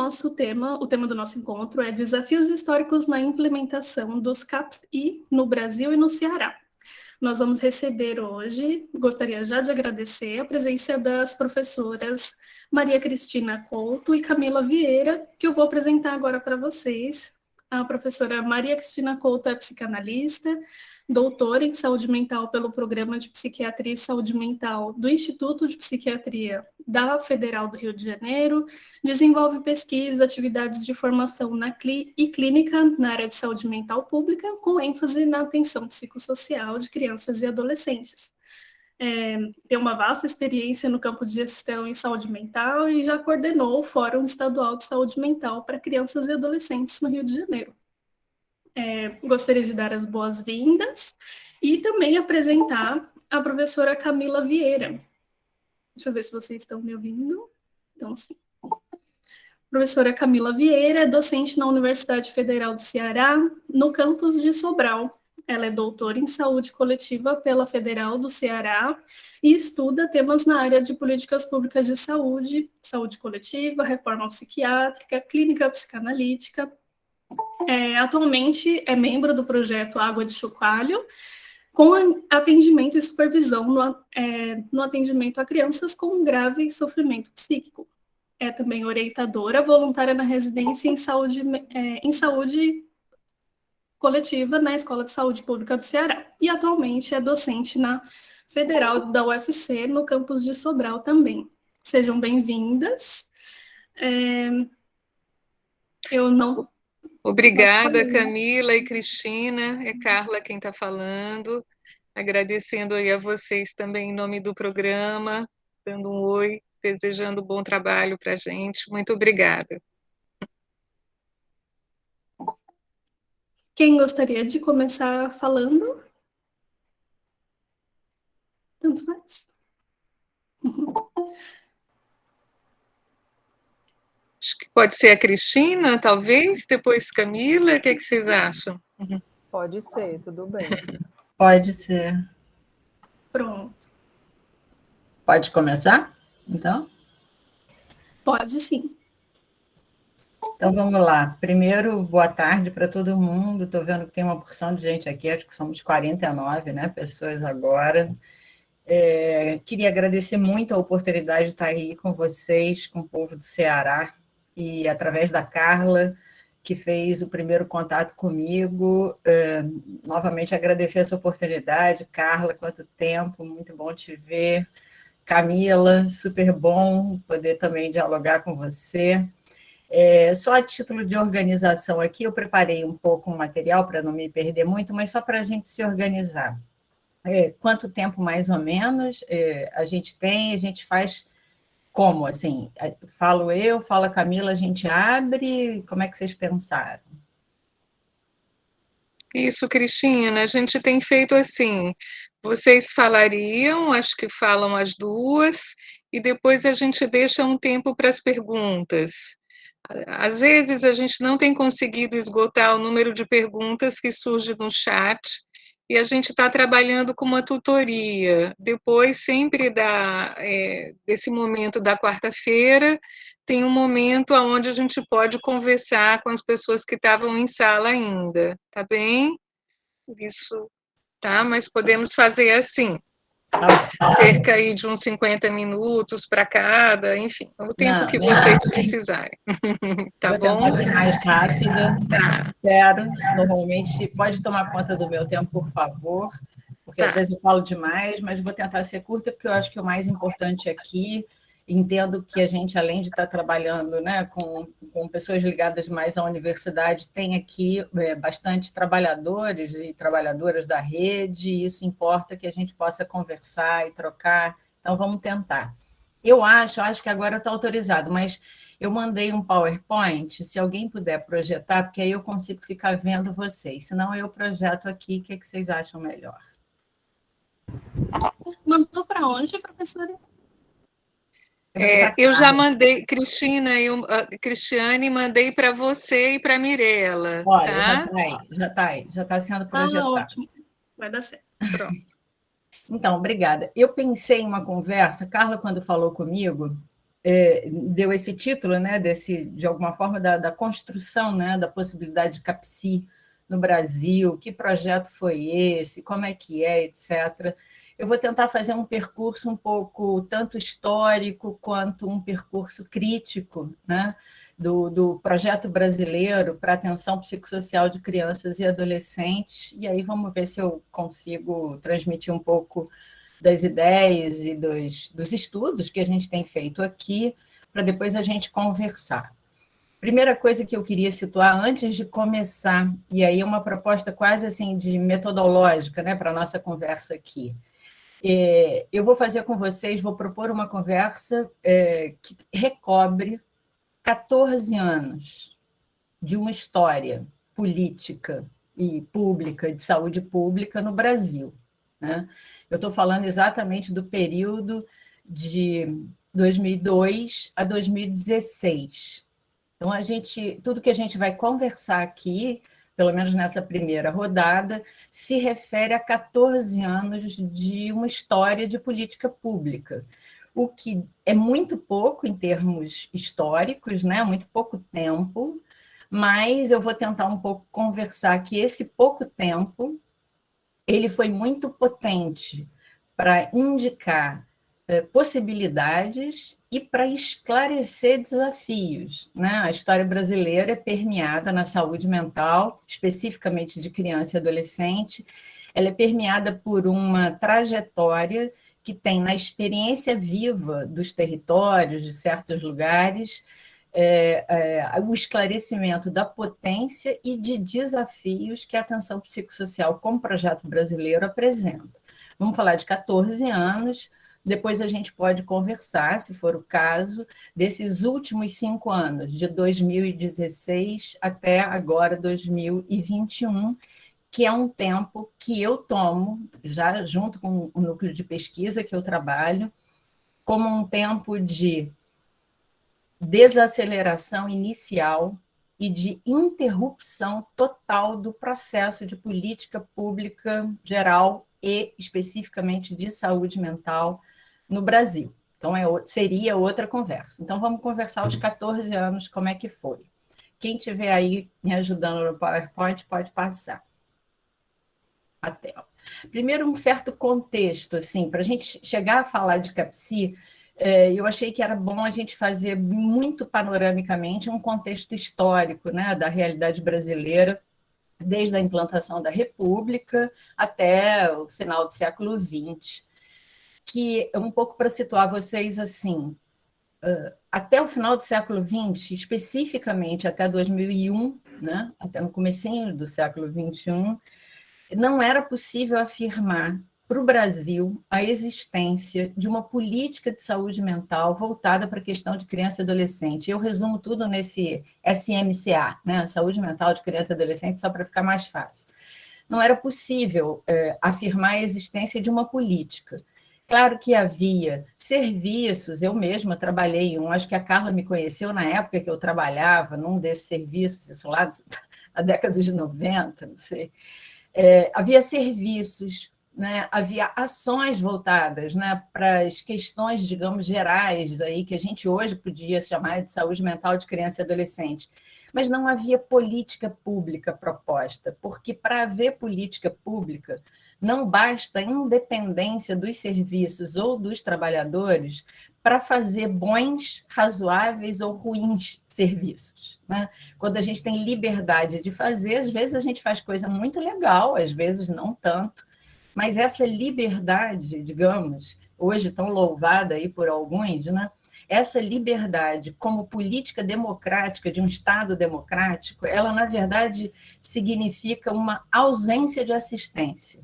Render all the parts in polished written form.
o tema do nosso encontro é Desafios Históricos na Implementação dos CAPI no Brasil e no Ceará. Nós vamos receber hoje, gostaria já de agradecer a presença das professoras Maria Cristina Couto e Camila Vieira, que eu vou apresentar agora para vocês. A professora Maria Cristina Couto é psicanalista, doutora em saúde mental pelo Programa de Psiquiatria e Saúde Mental do Instituto de Psiquiatria da Federal do Rio de Janeiro, desenvolve pesquisa, atividades de formação e clínica na área de saúde mental pública, com ênfase na atenção psicossocial de crianças e adolescentes. Tem uma vasta experiência no campo de gestão em saúde mental e já coordenou o Fórum Estadual de Saúde Mental para Crianças e Adolescentes no Rio de Janeiro. Gostaria de dar as boas-vindas e também apresentar a professora Camila Vieira. Deixa eu ver se vocês estão me ouvindo. Então, sim. Professora Camila Vieira é docente na Universidade Federal do Ceará, no campus de Sobral. Ela é doutora em saúde coletiva pela Federal do Ceará e estuda temas na área de políticas públicas de saúde, saúde coletiva, reforma psiquiátrica, clínica psicanalítica. Atualmente é membro do projeto Água de Chocalho, com atendimento e supervisão no atendimento a crianças com grave sofrimento psíquico. É também orientadora voluntária na residência em saúde coletiva na Escola de Saúde Pública do Ceará. E atualmente é docente na Federal da UFC, no campus de Sobral também. Sejam bem-vindas. Eu não... Obrigada, Camila e Cristina. É Carla quem está falando. Agradecendo aí a vocês também em nome do programa, dando um oi, desejando bom trabalho para a gente. Muito obrigada. Quem gostaria de começar falando? Tanto faz. Acho que pode ser a Cristina, talvez, depois Camila. O que vocês acham? Pode ser, tudo bem. Pode ser. Pronto. Pode começar, então? Pode sim. Então, vamos lá. Primeiro, boa tarde para todo mundo. Estou vendo que tem uma porção de gente aqui, acho que somos 49, né, pessoas agora. Queria agradecer muito a oportunidade de estar aí com vocês, com o povo do Ceará, e através da Carla, que fez o primeiro contato comigo. Novamente, agradecer essa oportunidade. Carla, quanto tempo, muito bom te ver. Camila, super bom poder também dialogar com você. Só a título de organização aqui, eu preparei um pouco um material para não me perder muito, mas só para a gente se organizar. Quanto tempo, mais ou menos, a gente tem, a gente faz como? Assim, falo eu, fala a Camila, a gente abre, como é que vocês pensaram? Isso, Cristina, a gente tem feito assim, vocês falariam, acho que falam as duas, e depois a gente deixa um tempo para as perguntas. Às vezes a gente não tem conseguido esgotar o número de perguntas que surge no chat, e a gente está trabalhando com uma tutoria. Depois, sempre desse momento da quarta-feira, tem um momento onde a gente pode conversar com as pessoas que estavam em sala ainda, tá bem? Isso, tá? Mas podemos fazer assim. Cerca aí de uns 50 minutos para cada, enfim, o tempo que vocês precisarem. Tá Vou bom? tentar ser mais rápida. Tá. Espero. Normalmente, pode tomar conta do meu tempo, por favor, porque às vezes eu falo demais, mas vou tentar ser curta, porque eu acho que o mais importante aqui, entendo que a gente, além de estar trabalhando, né, com pessoas ligadas mais à universidade, tem aqui bastante trabalhadores e trabalhadoras da rede, e isso importa que a gente possa conversar e trocar. Então, vamos tentar. Eu acho que agora está autorizado, mas eu mandei um PowerPoint, se alguém puder projetar, porque aí eu consigo ficar vendo vocês, senão eu projeto aqui, o que vocês acham melhor? Mandou para onde, professora? Eu já mandei, Cristina e Cristiane, mandei para você e para a Mirella. Olha, tá? já está sendo projetado. Ótimo, vai dar certo. Pronto. Então, obrigada. Eu pensei em uma conversa, Carla, quando falou comigo, deu esse título, né, de alguma forma, da construção, né, da possibilidade de CAPCI no Brasil, que projeto foi esse, como é que é, etc. Eu vou tentar fazer um percurso um pouco tanto histórico quanto um percurso crítico, né, do projeto brasileiro para a atenção psicossocial de crianças e adolescentes, e aí vamos ver se eu consigo transmitir um pouco das ideias e dos estudos que a gente tem feito aqui, para depois a gente conversar. Primeira coisa que eu queria situar antes de começar, e aí é uma proposta quase assim de metodológica, né, para a nossa conversa aqui. Eu vou fazer com vocês, vou propor uma conversa que recobre 14 anos de uma história política e pública, de saúde pública no Brasil, né? Eu estou falando exatamente do período de 2002 a 2016. Então, tudo que a gente vai conversar aqui, pelo menos nessa primeira rodada, se refere a 14 anos de uma história de política pública, o que é muito pouco em termos históricos, né? Muito pouco tempo, mas eu vou tentar um pouco conversar que esse pouco tempo ele foi muito potente para indicar possibilidades e para esclarecer desafios, né? A história brasileira é permeada na saúde mental, especificamente de criança e adolescente, ela é permeada por uma trajetória que tem na experiência viva dos territórios, de certos lugares, o esclarecimento da potência e de desafios que a atenção psicossocial como projeto brasileiro apresenta. Vamos falar de 14 anos, depois a gente pode conversar, se for o caso, desses últimos 5 anos, de 2016 até agora 2021, que é um tempo que eu tomo, já junto com o núcleo de pesquisa que eu trabalho, como um tempo de desaceleração inicial e de interrupção total do processo de política pública geral e especificamente de saúde mental no Brasil. Então, seria outra conversa. Então, vamos conversar os 14 anos, como é que foi. Quem estiver aí me ajudando no PowerPoint, pode passar a tela. Primeiro, um certo contexto, assim, para a gente chegar a falar de CAPCI, eu achei que era bom a gente fazer muito panoramicamente um contexto histórico, né, da realidade brasileira, desde a implantação da República até o final do século XX, que é um pouco para situar vocês assim, até o final do século XX, especificamente até 2001, né, até no comecinho do século XXI, não era possível afirmar para o Brasil a existência de uma política de saúde mental voltada para a questão de criança e adolescente. Eu resumo tudo nesse SMCA, né? Saúde mental de criança e adolescente, só para ficar mais fácil. Não era possível afirmar a existência de uma política. Claro que havia serviços, eu mesma trabalhei em um, acho que a Carla me conheceu na época que eu trabalhava num desses serviços, isso lá na década de 90, não sei. Havia serviços, né? Havia ações voltadas, né, para as questões, digamos, gerais, aí, que a gente hoje podia chamar de saúde mental de criança e adolescente, mas não havia política pública proposta, porque para haver política pública não basta a independência dos serviços ou dos trabalhadores para fazer bons, razoáveis ou ruins serviços, né? Quando a gente tem liberdade de fazer, às vezes a gente faz coisa muito legal, às vezes não tanto, mas essa liberdade, digamos, hoje tão louvada aí por alguns, né? Essa liberdade como política democrática de um Estado democrático, ela, na verdade, significa uma ausência de assistência.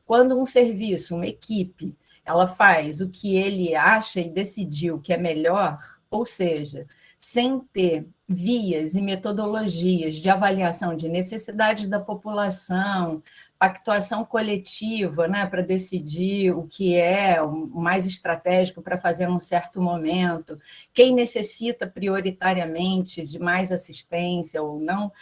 Quando um serviço, uma equipe, ela faz o que ele acha e decidiu que é melhor, ou seja, sem ter vias e metodologias de avaliação de necessidades da população, pactuação coletiva, né, para decidir o que é o mais estratégico para fazer num certo momento, quem necessita prioritariamente de mais assistência ou não.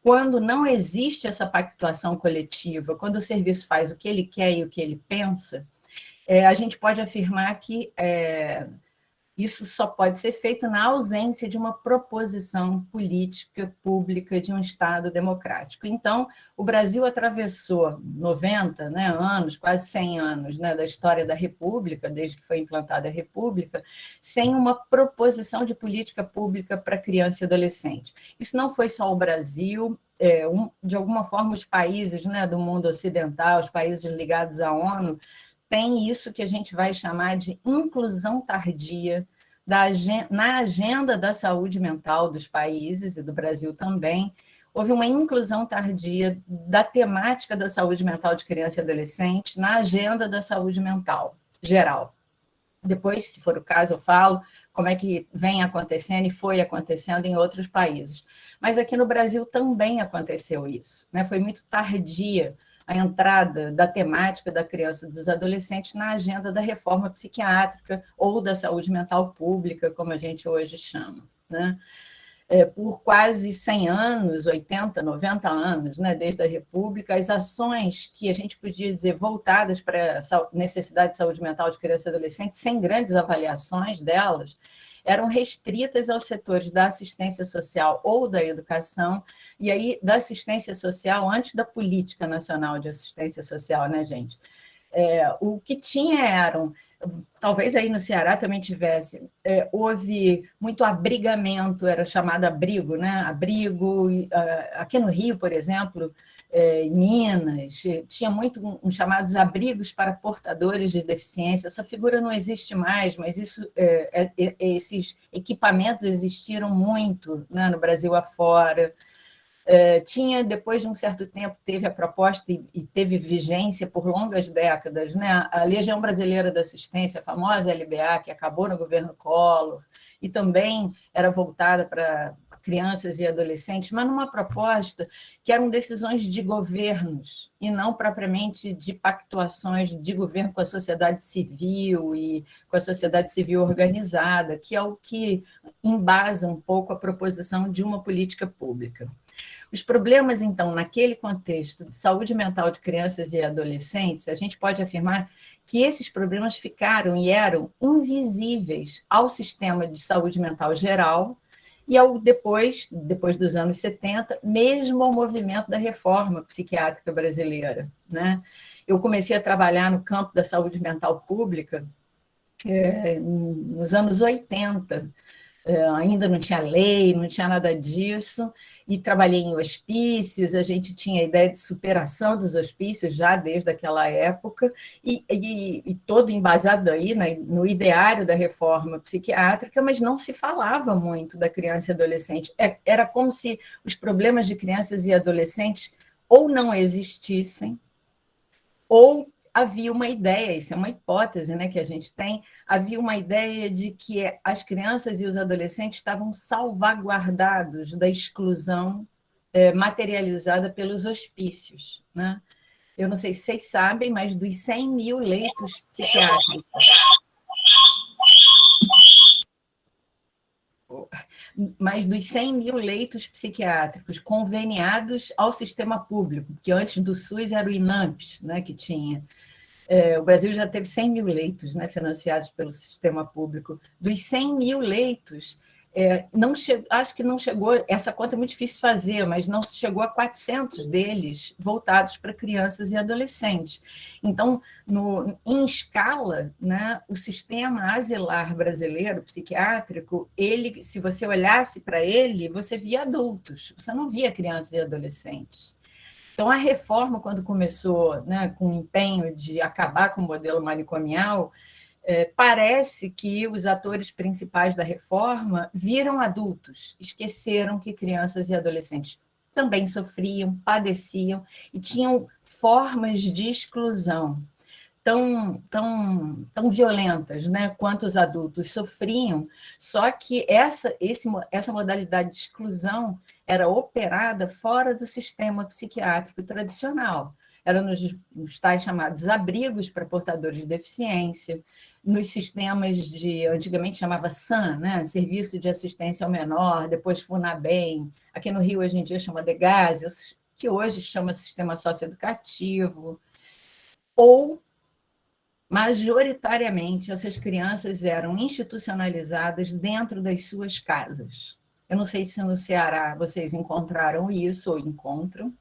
Quando não existe essa pactuação coletiva, quando o serviço faz o que ele quer e o que ele pensa, a gente pode afirmar que Isso só pode ser feito na ausência de uma proposição política pública de um Estado democrático. Então, o Brasil atravessou 90, né, anos, quase 100 anos, né, da história da República, desde que foi implantada a República, sem uma proposição de política pública para criança e adolescente. Isso não foi só o Brasil, de alguma forma os países, né, do mundo ocidental, os países ligados à ONU, tem isso que a gente vai chamar de inclusão tardia na agenda da saúde mental dos países, e do Brasil também. Houve uma inclusão tardia da temática da saúde mental de criança e adolescente na agenda da saúde mental geral. Depois, se for o caso, eu falo como é que vem acontecendo e foi acontecendo em outros países. Mas aqui no Brasil também aconteceu isso, né? Foi muito tardia a entrada da temática da criança e dos adolescentes na agenda da reforma psiquiátrica ou da saúde mental pública, como a gente hoje chama, né? Por quase 100 anos, 80, 90 anos, né, desde a República, as ações que a gente podia dizer voltadas para a necessidade de saúde mental de criança e adolescente, sem grandes avaliações delas, eram restritas aos setores da assistência social ou da educação, e aí da assistência social antes da Política Nacional de Assistência Social, né, gente? O que tinha eram, talvez aí no Ceará também tivesse, houve muito abrigamento, era chamado abrigo, né? Abrigo, aqui no Rio, por exemplo, em Minas, tinha muito uns chamados abrigos para portadores de deficiência. Essa figura não existe mais, mas esses equipamentos existiram muito, né, no Brasil afora. Tinha, depois de um certo tempo, teve a proposta e teve vigência por longas décadas, né? A Legião Brasileira da Assistência, a famosa LBA, que acabou no governo Collor, e também era voltada para crianças e adolescentes, mas numa proposta que eram decisões de governos e não propriamente de pactuações de governo com a sociedade civil e com a sociedade civil organizada, que é o que embasa um pouco a proposição de uma política pública. Os problemas, então, naquele contexto de saúde mental de crianças e adolescentes, a gente pode afirmar que esses problemas ficaram e eram invisíveis ao sistema de saúde mental geral e depois dos anos 70, mesmo ao movimento da reforma psiquiátrica brasileira, né? Eu comecei a trabalhar no campo da saúde mental pública nos anos 80, ainda não tinha lei, não tinha nada disso, e trabalhei em hospícios, a gente tinha a ideia de superação dos hospícios já desde aquela época, e todo embasado aí, né, no ideário da reforma psiquiátrica, mas não se falava muito da criança e adolescente. Era como se os problemas de crianças e adolescentes ou não existissem, ou havia uma ideia, isso é uma hipótese, né, que a gente tem, havia uma ideia de que as crianças e os adolescentes estavam salvaguardados da exclusão materializada pelos hospícios, né? Eu não sei se vocês sabem, mas dos 100 mil leitos psiquiátricos, conveniados ao sistema público, porque antes do SUS era o INAMPS, né, que tinha. O Brasil já teve 100 mil leitos, né, financiados pelo sistema público. Dos 100 mil leitos, acho que não chegou, essa conta é muito difícil de fazer, mas não chegou a 400 deles voltados para crianças e adolescentes. Então, em escala, né, o sistema asilar brasileiro, psiquiátrico, se você olhasse para ele, você via adultos, você não via crianças e adolescentes. Então, a reforma, quando começou, né, com o empenho de acabar com o modelo manicomial, parece que os atores principais da reforma viram adultos, esqueceram que crianças e adolescentes também sofriam, padeciam e tinham formas de exclusão tão violentas, né, quanto os adultos sofriam, só que essa modalidade de exclusão era operada fora do sistema psiquiátrico tradicional. Era nos tais chamados abrigos para portadores de deficiência, nos sistemas antigamente chamava SAM, né? Serviço de Assistência ao Menor, depois FUNABEM, aqui no Rio hoje em dia chama DEGASE, que hoje chama Sistema Socioeducativo, ou majoritariamente, essas crianças eram institucionalizadas dentro das suas casas. Eu não sei se no Ceará vocês encontraram isso ou encontram,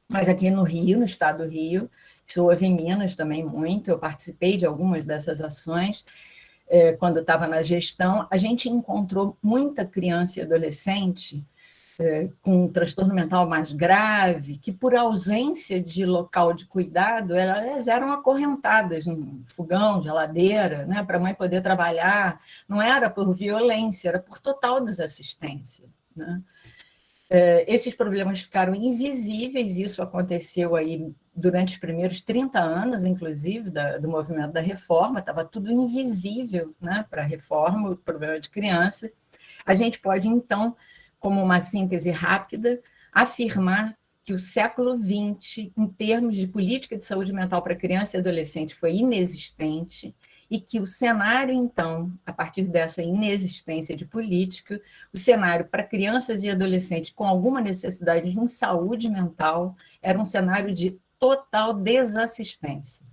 mas aqui no Rio, no estado do Rio, isso houve em Minas também muito, eu participei de algumas dessas ações, quando eu estava na gestão, a gente encontrou muita criança e adolescente com um transtorno mental mais grave, que por ausência de local de cuidado, elas eram acorrentadas no fogão, geladeira, né, para a mãe poder trabalhar. Não era por violência, era por total desassistência, né? Esses problemas ficaram invisíveis, isso aconteceu aí durante os primeiros 30 anos, inclusive, do movimento da reforma, estava tudo invisível, né, para a reforma, o problema de criança. A gente pode, então, como uma síntese rápida, afirmar que o século XX, em termos de política de saúde mental para criança e adolescente, foi inexistente, e que o cenário, então, a partir dessa inexistência de política, o cenário para crianças e adolescentes com alguma necessidade em saúde mental era um cenário de total desassistência.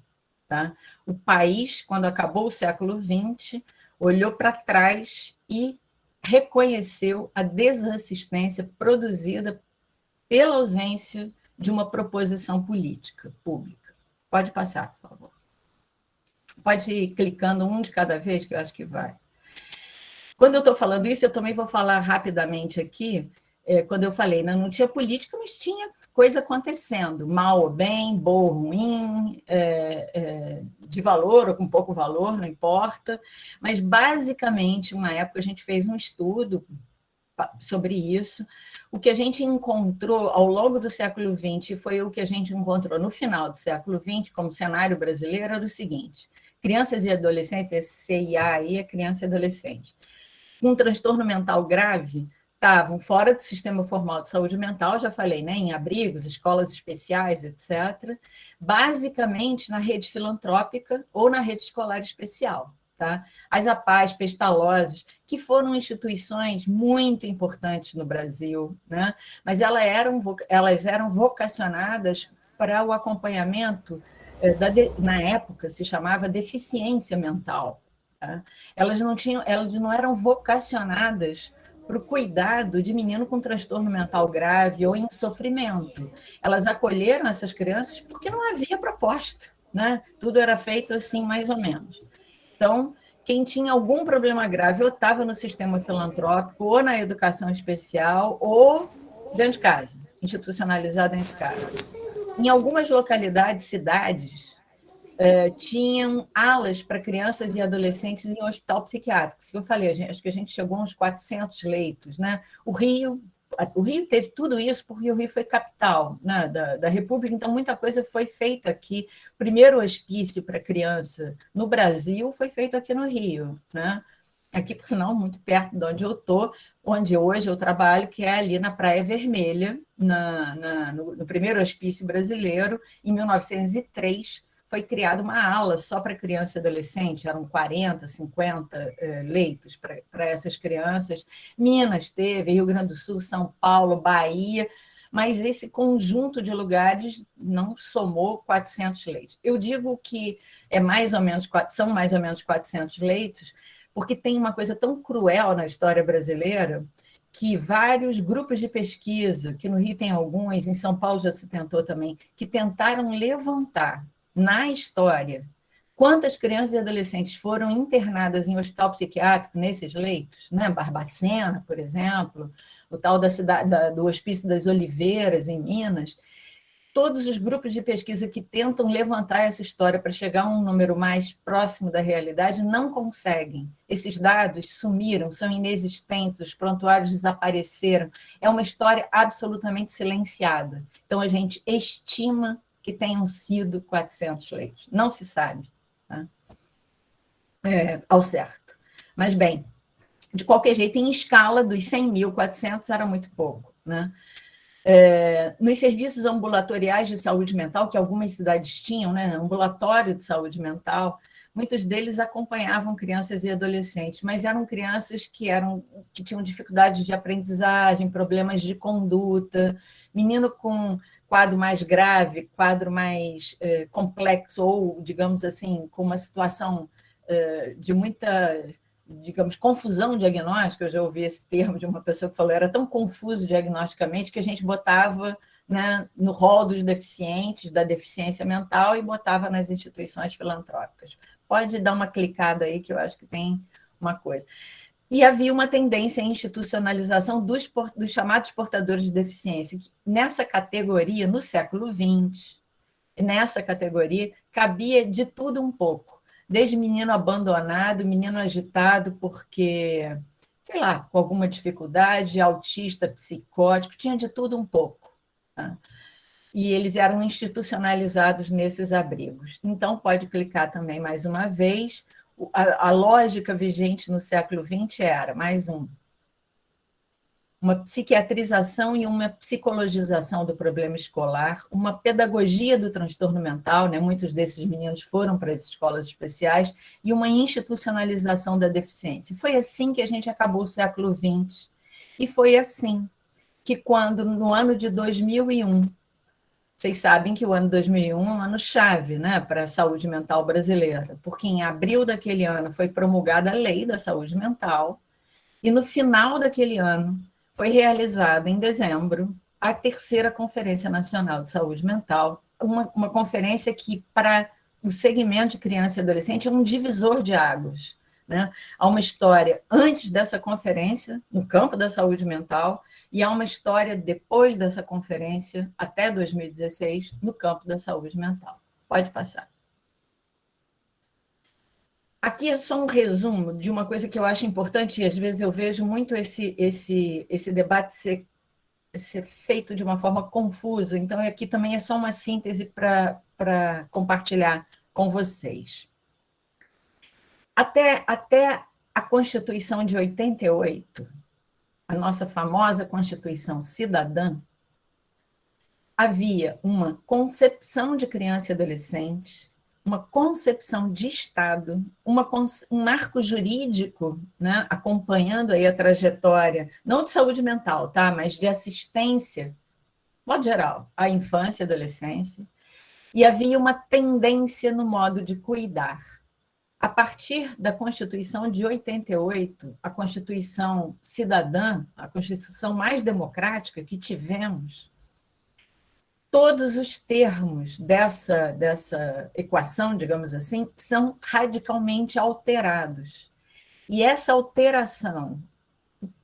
Tá? O país, quando acabou o século XX, olhou para trás e reconheceu a desassistência produzida pela ausência de uma proposição política pública. Pode passar, por favor. Pode ir clicando um de cada vez, que eu acho que vai. Quando eu estou falando isso, eu também vou falar rapidamente aqui, quando eu falei, não tinha política, mas tinha coisa acontecendo, mal ou bem, bom ou ruim, de valor ou com pouco valor, não importa, mas basicamente, uma época a gente fez um estudo sobre isso, o que a gente encontrou ao longo do século XX foi o que a gente encontrou no final do século XX, como cenário brasileiro, era o seguinte: crianças e adolescentes, esse CIA aí é criança e adolescente, com transtorno mental grave, estavam fora do sistema formal de saúde mental, já falei, né, em abrigos, escolas especiais, etc., basicamente na rede filantrópica ou na rede escolar especial. Tá? As APAES, Pestalozzi, que foram instituições muito importantes no Brasil, né? Mas elas eram vocacionadas para o acompanhamento, na época se chamava deficiência mental. Tá? Elas não eram vocacionadas para o cuidado de menino com transtorno mental grave ou em sofrimento. Elas acolheram essas crianças porque não havia proposta, né? Tudo era feito assim, mais ou menos. Então, quem tinha algum problema grave ou estava no sistema filantrópico, ou na educação especial, ou dentro de casa, institucionalizado dentro de casa. Em algumas localidades, cidades, tinham alas para crianças e adolescentes em hospital psiquiátrico. Isso que eu falei, acho que a gente chegou a uns 400 leitos, né? O Rio teve tudo isso porque o Rio foi capital, né, da República, então muita coisa foi feita aqui. O primeiro hospício para criança no Brasil foi feito aqui no Rio, né? Aqui, por sinal, muito perto de onde eu estou, onde hoje eu trabalho, que é ali na Praia Vermelha, no primeiro hospício brasileiro, em 1903, foi criada uma ala só para criança e adolescente, eram 40, 50 leitos para essas crianças. Minas teve, Rio Grande do Sul, São Paulo, Bahia, mas esse conjunto de lugares não somou 400 leitos. Eu digo que são mais ou menos 400 leitos, porque tem uma coisa tão cruel na história brasileira, que vários grupos de pesquisa, que no Rio tem alguns, em São Paulo já se tentou também, que tentaram levantar na história quantas crianças e adolescentes foram internadas em hospital psiquiátrico nesses leitos, né? Barbacena, por exemplo, o tal do Hospício das Oliveiras, em Minas. Todos os grupos de pesquisa que tentam levantar essa história para chegar a um número mais próximo da realidade não conseguem. Esses dados sumiram, são inexistentes, os prontuários desapareceram. É uma história absolutamente silenciada. Então, a gente estima que tenham sido 400 leitos. Não se sabe, tá? Ao certo. Mas, bem, de qualquer jeito, em escala dos 100.000, 400 era muito pouco, né? Nos serviços ambulatoriais de saúde mental, que algumas cidades tinham, né, ambulatório de saúde mental, muitos deles acompanhavam crianças e adolescentes, mas eram crianças que tinham dificuldades de aprendizagem, problemas de conduta, menino com quadro mais grave, quadro mais complexo, ou, digamos assim, com uma situação de muita, digamos, confusão diagnóstica. Eu já ouvi esse termo de uma pessoa que falou, era tão confuso diagnosticamente que a gente botava, né, no rol dos deficientes, da deficiência mental, e botava nas instituições filantrópicas. Pode dar uma clicada aí, que eu acho que tem uma coisa. E havia uma tendência à institucionalização dos chamados portadores de deficiência, que nessa categoria, no século XX, nessa categoria, cabia de tudo um pouco, desde menino abandonado, menino agitado porque, sei lá, com alguma dificuldade, autista, psicótico, tinha de tudo um pouco. Tá? E eles eram institucionalizados nesses abrigos. Então, pode clicar também mais uma vez. A lógica vigente no século XX era, mais uma psiquiatrização e uma psicologização do problema escolar, uma pedagogia do transtorno mental, né? Muitos desses meninos foram para as escolas especiais, e uma institucionalização da deficiência. Foi assim que a gente acabou o século XX, e foi assim que quando, no ano de 2001, vocês sabem que o ano 2001 é um ano-chave, né, para a saúde mental brasileira, porque em abril daquele ano foi promulgada a Lei da Saúde Mental, e no final daquele ano foi realizada, em dezembro, a terceira Conferência Nacional de Saúde Mental, uma conferência que, para o segmento de criança e adolescente, é um divisor de águas. Né? Há uma história antes dessa conferência, no campo da saúde mental, e há uma história depois dessa conferência, até 2016, no campo da saúde mental. Pode passar. Aqui é só um resumo de uma coisa que eu acho importante, e às vezes eu vejo muito esse debate ser feito de uma forma confusa, então aqui também é só uma síntese para compartilhar com vocês. Até a Constituição de 88, a nossa famosa Constituição Cidadã, havia uma concepção de criança e adolescente, uma concepção de Estado, um marco jurídico, né, acompanhando aí a trajetória, não de saúde mental, tá, mas de assistência, de modo geral, à infância e adolescência, e havia uma tendência no modo de cuidar. A partir da Constituição de 88, a Constituição cidadã, a Constituição mais democrática que tivemos, todos os termos dessa equação, digamos assim, são radicalmente alterados. E essa alteração,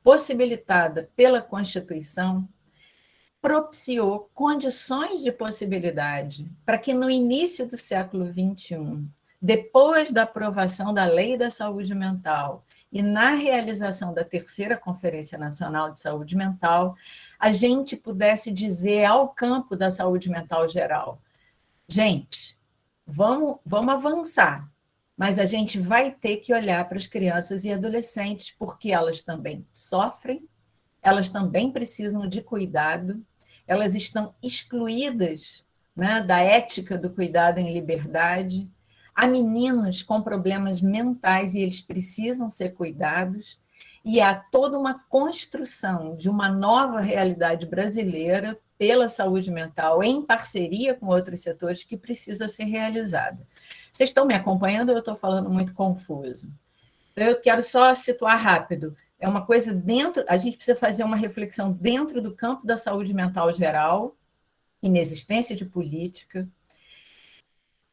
possibilitada pela Constituição, propiciou condições de possibilidade para que, no início do século XXI, depois da aprovação da Lei da Saúde Mental e na realização da terceira Conferência Nacional de Saúde Mental, a gente pudesse dizer ao campo da saúde mental geral, gente, vamos avançar, mas a gente vai ter que olhar para as crianças e adolescentes, porque elas também sofrem, elas também precisam de cuidado, elas estão excluídas, né, da ética do cuidado em liberdade. Há meninos com problemas mentais e eles precisam ser cuidados, e há toda uma construção de uma nova realidade brasileira pela saúde mental, em parceria com outros setores, que precisa ser realizada. Vocês estão me acompanhando ou eu estou falando muito confuso? Eu quero só situar rápido. É uma coisa dentro, a gente precisa fazer uma reflexão dentro do campo da saúde mental geral, inexistência de política,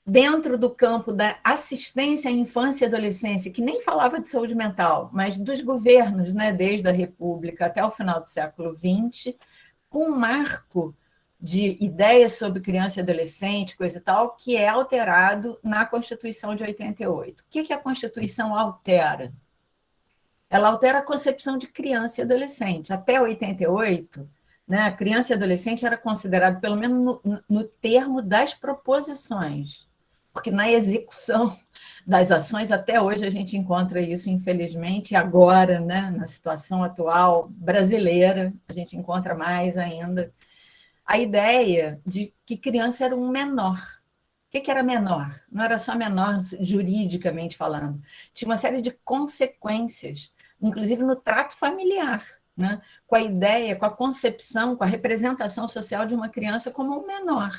dentro do campo da assistência à infância e adolescência, que nem falava de saúde mental, mas dos governos, né, desde a República até o final do século XX, com um marco de ideias sobre criança e adolescente, coisa e tal, que é alterado na Constituição de 88. O que a Constituição altera? Ela altera a concepção de criança e adolescente. Até 88, né, a criança e adolescente era considerado, pelo menos no termo das proposições, porque na execução das ações, até hoje a gente encontra isso, infelizmente, agora, né, na situação atual brasileira, a gente encontra mais ainda. a ideia de que criança era um menor. O que era menor? Não era só menor juridicamente falando, tinha uma série de consequências, inclusive no trato familiar, né? Com a ideia, com a concepção, com a representação social de uma criança como um menor.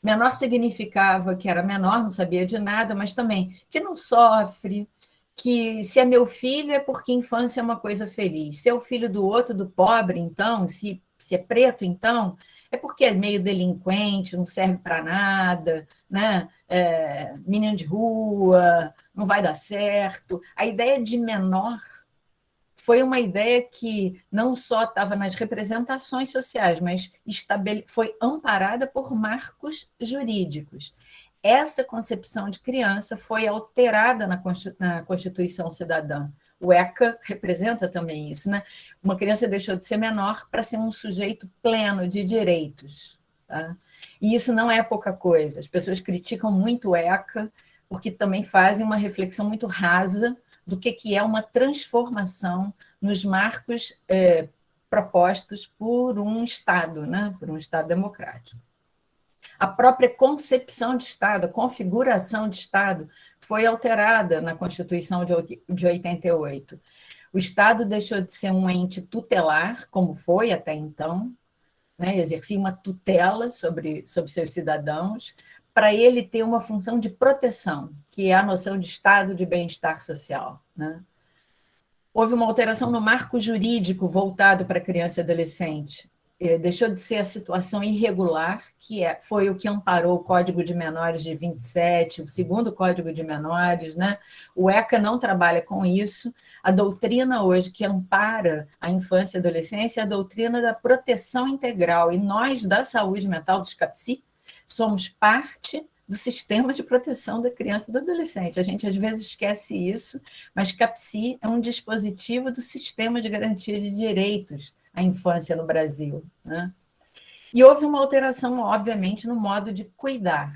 Menor significava que era menor, não sabia de nada, mas também que não sofre, que se é meu filho é porque infância é uma coisa feliz. Se é o filho do outro, do pobre, então, se é preto, então, é porque é meio delinquente, não serve para nada, né? Menino de rua, não vai dar certo. A ideia de menor foi uma ideia que não só estava nas representações sociais, mas foi amparada por marcos jurídicos. Essa concepção de criança foi alterada na Constituição Cidadã. O ECA representa também isso, né? Uma criança deixou de ser menor para ser um sujeito pleno de direitos. Tá? E isso não é pouca coisa. As pessoas criticam muito o ECA, porque também fazem uma reflexão muito rasa do que é uma transformação nos marcos propostos por um Estado, né? Por um Estado democrático. A própria concepção de Estado, a configuração de Estado foi alterada na Constituição de 88. O Estado deixou de ser um ente tutelar, como foi até então, né? Exercia uma tutela sobre seus cidadãos, para ele ter uma função de proteção, que é a noção de estado de bem-estar social, né? Houve uma alteração no marco jurídico voltado para criança e adolescente. Deixou de ser a situação irregular, foi o que amparou o Código de Menores de 27, o segundo Código de Menores, né? O ECA não trabalha com isso. A doutrina hoje que ampara a infância e a adolescência é a doutrina da proteção integral, e nós, da saúde mental dos CAPCI, somos parte do sistema de proteção da criança e do adolescente. A gente, às vezes, esquece isso, mas CAPCI é um dispositivo do sistema de garantia de direitos à infância no Brasil, né? E houve uma alteração, obviamente, no modo de cuidar.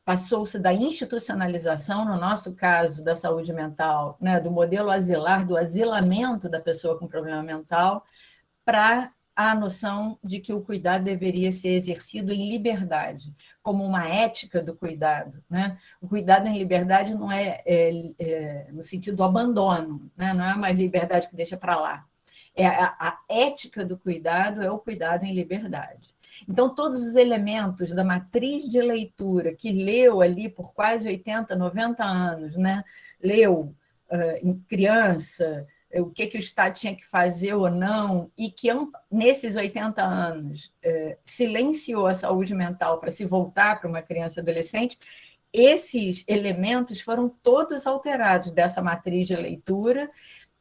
Passou-se da institucionalização, no nosso caso, da saúde mental, né, do modelo asilar, do asilamento da pessoa com problema mental, para a noção de que o cuidado deveria ser exercido em liberdade, como uma ética do cuidado, né? O cuidado em liberdade não é no sentido do abandono, né? Não é uma liberdade que deixa para lá. A ética do cuidado é o cuidado em liberdade. Então, todos os elementos da matriz de leitura que leu ali por quase 80, 90 anos, né? Leu em criança, o que o Estado tinha que fazer ou não, e que nesses 80 anos silenciou a saúde mental para se voltar para uma criança e adolescente, esses elementos foram todos alterados dessa matriz de leitura,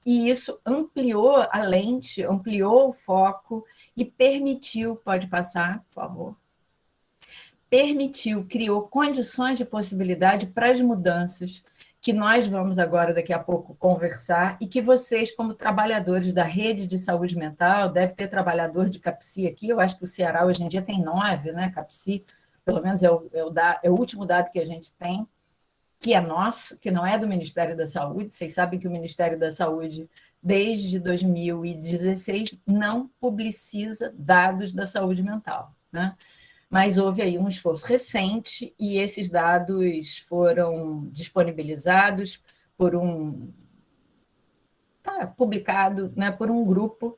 e isso ampliou a lente, ampliou o foco e permitiu, pode passar, por favor, criou condições de possibilidade para as mudanças que nós vamos agora, daqui a pouco, conversar, e que vocês, como trabalhadores da rede de saúde mental, deve ter trabalhador de CAPCI aqui, eu acho que o Ceará hoje em dia tem 9, né, CAPCI, pelo menos é o último dado que a gente tem, que é nosso, que não é do Ministério da Saúde. Vocês sabem que o Ministério da Saúde, desde 2016, não publiciza dados da saúde mental, né? Mas houve aí um esforço recente e esses dados foram disponibilizados publicado, né, por um grupo,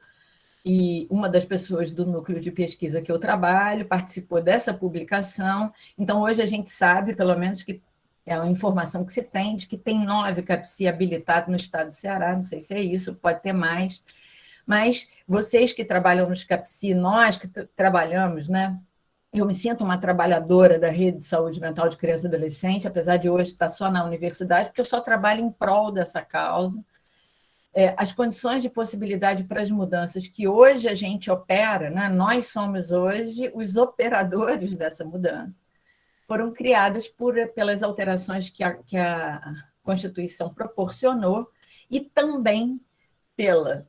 e uma das pessoas do núcleo de pesquisa que eu trabalho participou dessa publicação. Então, hoje a gente sabe, pelo menos, que é uma informação que se tem, de que tem 9 CAPCI habilitados no estado do Ceará, não sei se é isso, pode ter mais, mas vocês que trabalham nos CAPCI, nós que trabalhamos, né? Eu me sinto uma trabalhadora da rede de saúde mental de criança e adolescente, apesar de hoje estar só na universidade, porque eu só trabalho em prol dessa causa. As condições de possibilidade para as mudanças que hoje a gente opera, né? Nós somos hoje os operadores dessa mudança, foram criadas pelas alterações que a Constituição proporcionou e também pela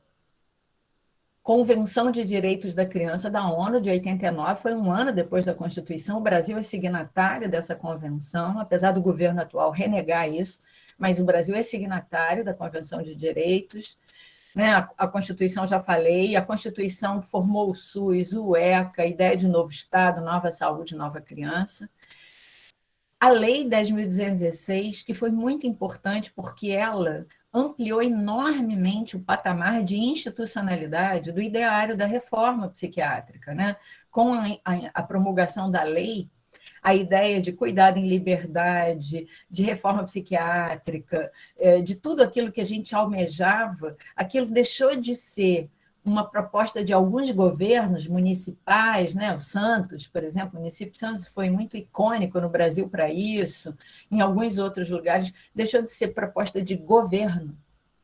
Convenção de Direitos da Criança da ONU, de 89, foi um ano depois da Constituição. O Brasil é signatário dessa convenção, apesar do governo atual renegar isso, mas o Brasil é signatário da Convenção de Direitos. né? A Constituição, já falei, a Constituição formou o SUS, o ECA, a ideia de novo Estado, nova saúde, nova criança. A Lei 10.216, que foi muito importante porque ela ampliou enormemente o patamar de institucionalidade do ideário da reforma psiquiátrica, né? Com a promulgação da lei, a ideia de cuidado em liberdade, de reforma psiquiátrica, de tudo aquilo que a gente almejava, aquilo deixou de ser uma proposta de alguns governos municipais, né? O Santos, por exemplo, o município de Santos foi muito icônico no Brasil para isso, em alguns outros lugares, deixou de ser proposta de governo,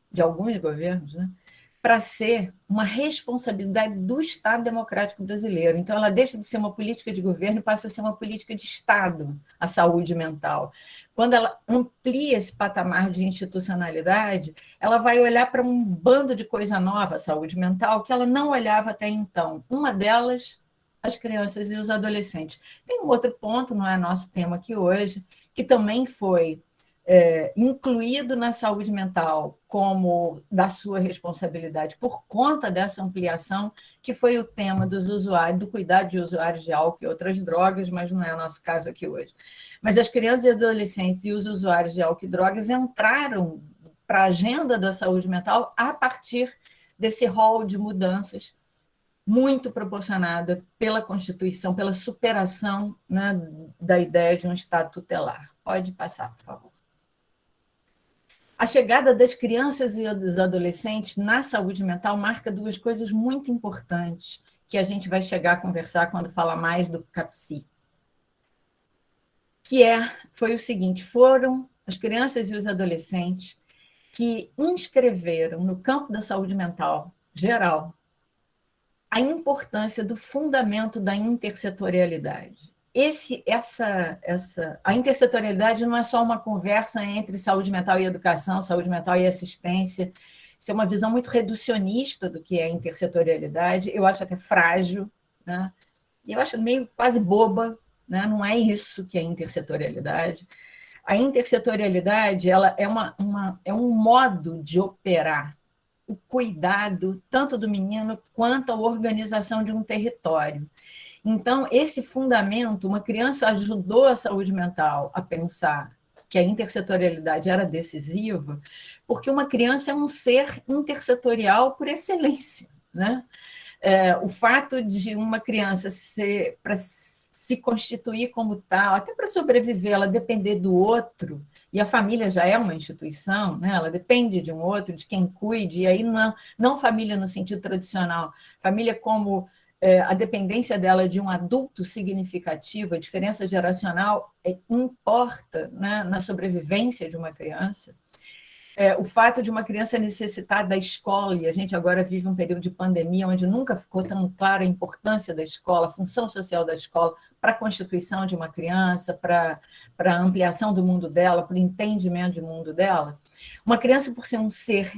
de alguns governos, né? Para ser uma responsabilidade do Estado democrático brasileiro. Então, ela deixa de ser uma política de governo e passa a ser uma política de Estado, a saúde mental. Quando ela amplia esse patamar de institucionalidade, ela vai olhar para um bando de coisa nova, a saúde mental, que ela não olhava até então. Uma delas, as crianças e os adolescentes. Tem um outro ponto, não é nosso tema aqui hoje, que também foi incluído na saúde mental como da sua responsabilidade por conta dessa ampliação, que foi o tema dos usuários, do cuidado de usuários de álcool e outras drogas, mas não é o nosso caso aqui hoje. Mas as crianças e adolescentes e os usuários de álcool e drogas entraram para a agenda da saúde mental a partir desse rol de mudanças muito proporcionada pela Constituição, pela superação, né, da ideia de um Estado tutelar. Pode passar, por favor. A chegada das crianças e dos adolescentes na saúde mental marca duas coisas muito importantes que a gente vai chegar a conversar quando falar mais do CAPSI. Foi o seguinte, foram as crianças e os adolescentes que inscreveram no campo da saúde mental geral a importância do fundamento da intersetorialidade. A intersetorialidade não é só uma conversa entre saúde mental e educação, saúde mental e assistência. Isso é uma visão muito reducionista do que é intersetorialidade. Eu acho até frágil, né? E eu acho meio quase boba, né? Não é isso que é intersetorialidade. A intersetorialidade ela é um modo de operar o cuidado tanto do menino quanto a organização de um território. Então, esse fundamento, uma criança ajudou a saúde mental a pensar que a intersetorialidade era decisiva, porque uma criança é um ser intersetorial por excelência, né? O fato de uma criança para se constituir como tal, até para sobreviver, ela depender do outro, e a família já é uma instituição, né? Ela depende de um outro, de quem cuide, e aí não família no sentido tradicional, família como a dependência dela de um adulto significativo, a diferença geracional importa, né, na sobrevivência de uma criança. O fato de uma criança necessitar da escola, e a gente agora vive um período de pandemia onde nunca ficou tão clara a importância da escola, a função social da escola para a constituição de uma criança, para a ampliação do mundo dela, para o entendimento do mundo dela. Uma criança, por ser um ser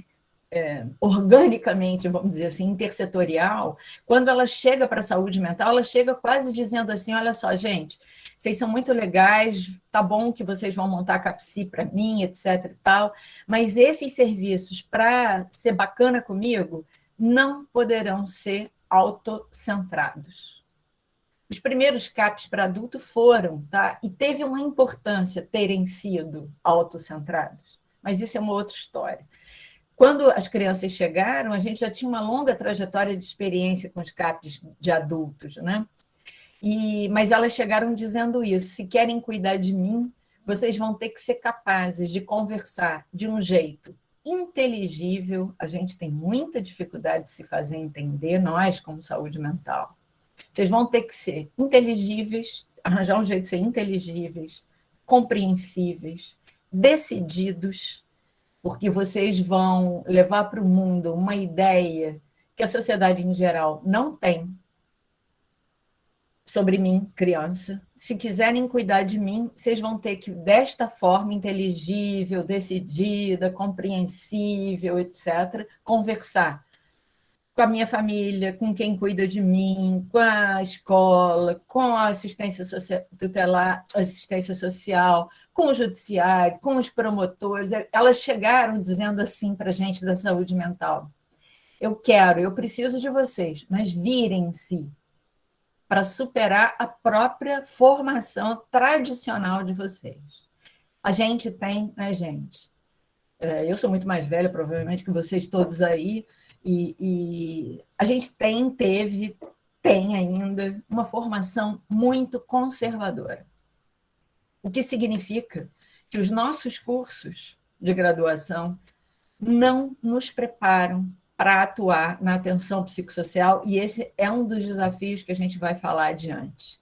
organicamente, vamos dizer assim, intersetorial, quando ela chega para a saúde mental, ela chega quase dizendo assim, olha só, gente, vocês são muito legais, tá bom que vocês vão montar a CAPSI para mim, etc e tal, mas esses serviços, para ser bacana comigo, não poderão ser autocentrados. Os primeiros CAPs para adulto foram, tá? E teve uma importância terem sido autocentrados, mas isso é uma outra história. Quando as crianças chegaram, a gente já tinha uma longa trajetória de experiência com os CAPs de adultos, né? Mas elas chegaram dizendo isso, se querem cuidar de mim, vocês vão ter que ser capazes de conversar de um jeito inteligível, a gente tem muita dificuldade de se fazer entender, nós como saúde mental. Vocês vão ter que ser inteligíveis, arranjar um jeito de ser inteligíveis, compreensíveis, decididos, porque vocês vão levar para o mundo uma ideia que a sociedade em geral não tem sobre mim, criança. Se quiserem cuidar de mim, vocês vão ter que, desta forma inteligível, decidida, compreensível, etc., conversar com a minha família, com quem cuida de mim, com a escola, com a assistência tutelar, assistência social, com o judiciário, com os promotores. Elas chegaram dizendo assim para a gente da saúde mental. eu preciso de vocês, mas virem-se para superar a própria formação tradicional de vocês. A gente tem, né, gente? Eu sou muito mais velha, provavelmente, que vocês todos aí, e a gente tem ainda uma formação muito conservadora. O que significa que os nossos cursos de graduação não nos preparam para atuar na atenção psicossocial, e esse é um dos desafios que a gente vai falar adiante.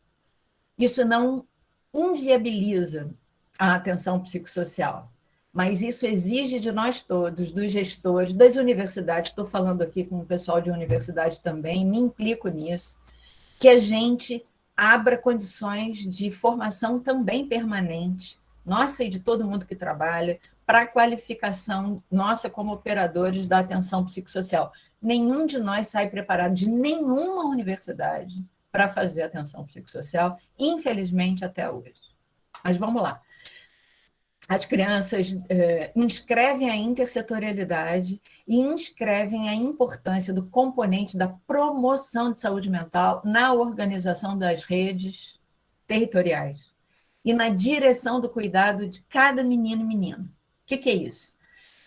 Isso não inviabiliza a atenção psicossocial, mas isso exige de nós todos, dos gestores, das universidades, estou falando aqui com o pessoal de universidade também, me implico nisso, que a gente abra condições de formação também permanente, nossa e de todo mundo que trabalha, para a qualificação nossa como operadores da atenção psicossocial. Nenhum de nós sai preparado de nenhuma universidade para fazer atenção psicossocial, infelizmente, até hoje. Mas vamos lá. As crianças inscrevem a intersetorialidade e inscrevem a importância do componente da promoção de saúde mental na organização das redes territoriais e na direção do cuidado de cada menino e menina. O que é isso?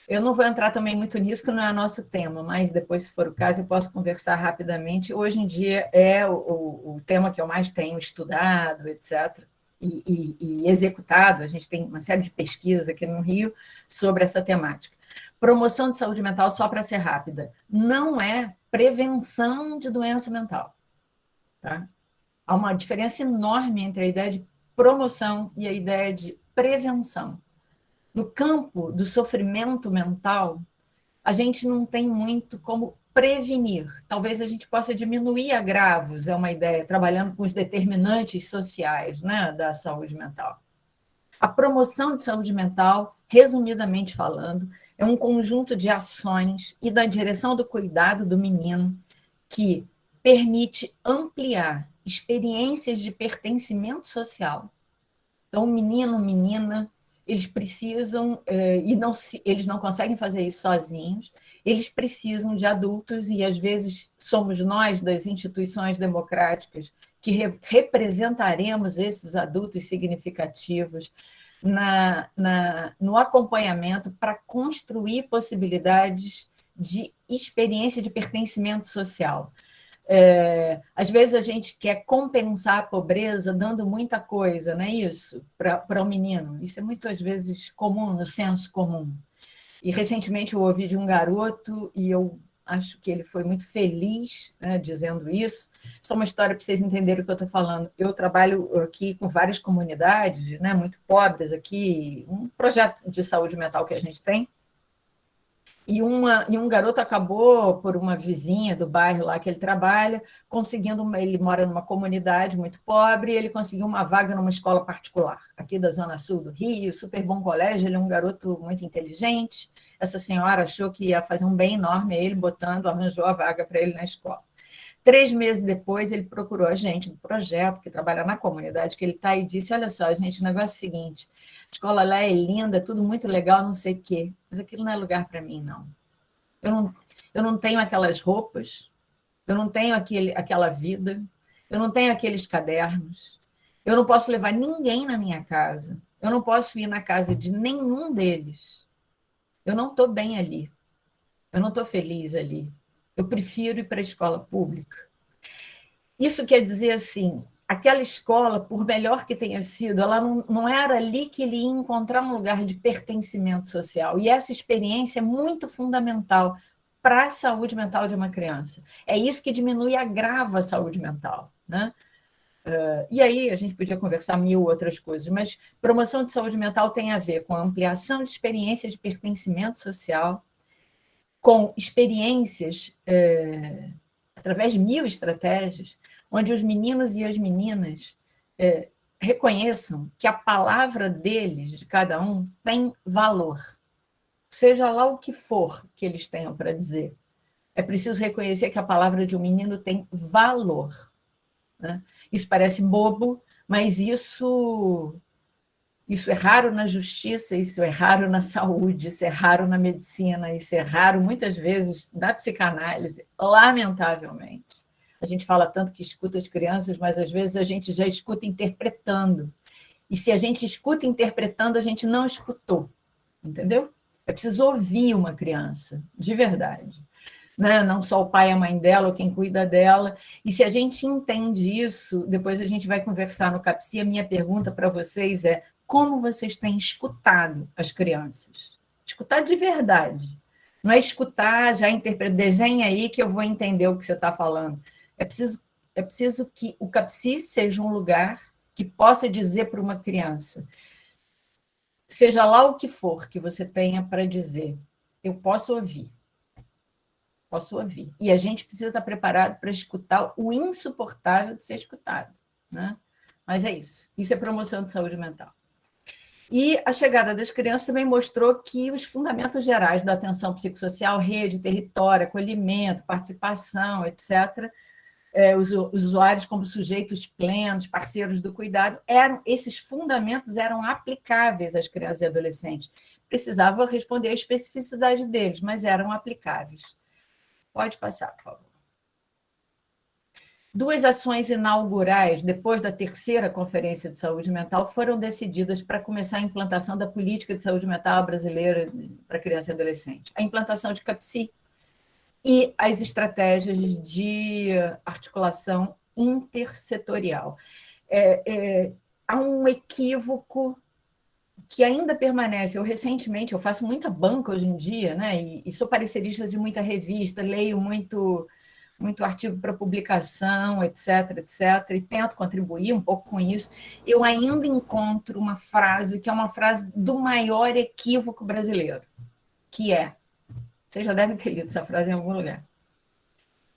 Eu não vou entrar também muito nisso, que não é nosso tema, mas depois, se for o caso, eu posso conversar rapidamente. Hoje em dia é o tema que eu mais tenho estudado, etc., e executado. A gente tem uma série de pesquisas aqui no Rio sobre essa temática. Promoção de saúde mental, só para ser rápida, não é prevenção de doença mental. Tá? Há uma diferença enorme entre a ideia de promoção e a ideia de prevenção. No campo do sofrimento mental, a gente não tem muito como prevenir. Talvez a gente possa diminuir agravos, é uma ideia, trabalhando com os determinantes sociais, né, da saúde mental. A promoção de saúde mental, resumidamente falando, é um conjunto de ações e da direção do cuidado do menino que permite ampliar experiências de pertencimento social. Então, menino, menina, eles precisam, eles não conseguem fazer isso sozinhos, eles precisam de adultos, e às vezes somos nós, das instituições democráticas, que representaremos esses adultos significativos no acompanhamento para construir possibilidades de experiência de pertencimento social. Às vezes a gente quer compensar a pobreza dando muita coisa, não é isso? Para o menino. Isso é muitas vezes comum, no senso comum. E recentemente eu ouvi de um garoto, e eu acho que ele foi muito feliz, né, dizendo isso. Só uma história para vocês entenderem o que eu estou falando. Eu trabalho aqui com várias comunidades, né, muito pobres aqui, um projeto de saúde mental que a gente tem. E um garoto acabou, por uma vizinha do bairro lá que ele trabalha, ele mora numa comunidade muito pobre, e ele conseguiu uma vaga numa escola particular, aqui da Zona Sul do Rio, super bom colégio, ele é um garoto muito inteligente. Essa senhora achou que ia fazer um bem enorme a ele, arranjou a vaga para ele na escola. 3 meses depois, ele procurou a gente do projeto, que trabalha na comunidade que ele está, e disse: olha só, gente, o negócio é o seguinte, a escola lá é linda, tudo muito legal, não sei o quê, mas aquilo não é lugar para mim, não. Eu não tenho aquelas roupas, eu não tenho aquela vida, eu não tenho aqueles cadernos, eu não posso levar ninguém na minha casa, eu não posso ir na casa de nenhum deles, eu não estou bem ali, eu não estou feliz ali. Eu prefiro ir para a escola pública. Isso quer dizer assim, aquela escola, por melhor que tenha sido, ela não era ali que ele ia encontrar um lugar de pertencimento social. E essa experiência é muito fundamental para a saúde mental de uma criança. É isso que diminui e agrava a saúde mental, né? E aí a gente podia conversar 1000 outras coisas, mas promoção de saúde mental tem a ver com a ampliação de experiências de pertencimento social, com experiências, através de 1000 estratégias, onde os meninos e as meninas reconheçam que a palavra deles, de cada um, tem valor. Seja lá o que for que eles tenham para dizer. É preciso reconhecer que a palavra de um menino tem valor. Né? Isso parece bobo, mas isso Isso é raro na justiça, isso é raro na saúde, isso é raro na medicina, isso é raro, muitas vezes, na psicanálise, lamentavelmente. A gente fala tanto que escuta as crianças, mas às vezes a gente já escuta interpretando. E se a gente escuta interpretando, a gente não escutou, entendeu? É preciso ouvir uma criança, de verdade. Né? Não só o pai e a mãe dela, ou quem cuida dela. E se a gente entende isso, depois a gente vai conversar no CAPSI. A minha pergunta para vocês é: como vocês têm escutado as crianças? Escutar de verdade. Não é escutar, já interpretar, desenha aí que eu vou entender o que você está falando. É preciso que o CAPSI seja um lugar que possa dizer para uma criança, seja lá o que for que você tenha para dizer, eu posso ouvir. Posso ouvir. E a gente precisa estar preparado para escutar o insuportável de ser escutado. Né? Mas é isso. Isso é promoção de saúde mental. E a chegada das crianças também mostrou que os fundamentos gerais da atenção psicossocial, rede, território, acolhimento, participação, etc., os usuários como sujeitos plenos, parceiros do cuidado, esses fundamentos eram aplicáveis às crianças e adolescentes. Precisava responder à especificidade deles, mas eram aplicáveis. Pode passar, por favor. 2 ações inaugurais, depois da terceira Conferência de Saúde Mental, foram decididas para começar a implantação da política de saúde mental brasileira para criança e adolescente. A implantação de CAPSI e as estratégias de articulação intersetorial. Há um equívoco que ainda permanece. Eu faço muita banca hoje em dia, né? E sou parecerista de muita revista, leio muito artigo para publicação, etc., e tento contribuir um pouco com isso. Eu ainda encontro uma frase que é uma frase do maior equívoco brasileiro, que é, vocês já devem ter lido essa frase em algum lugar,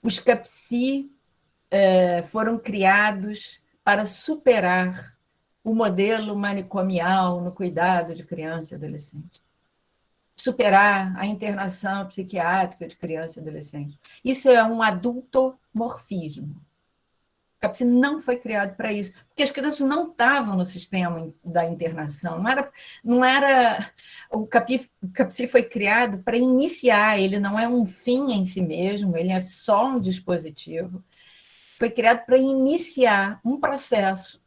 os CAPSI foram criados para superar o modelo manicomial no cuidado de criança e adolescente. Superar a internação psiquiátrica de criança e adolescente. Isso é um adultomorfismo. O CAPSI não foi criado para isso, porque as crianças não estavam no sistema da internação. O CAPSI foi criado para iniciar, ele não é um fim em si mesmo, ele é só um dispositivo. Foi criado para iniciar um processo.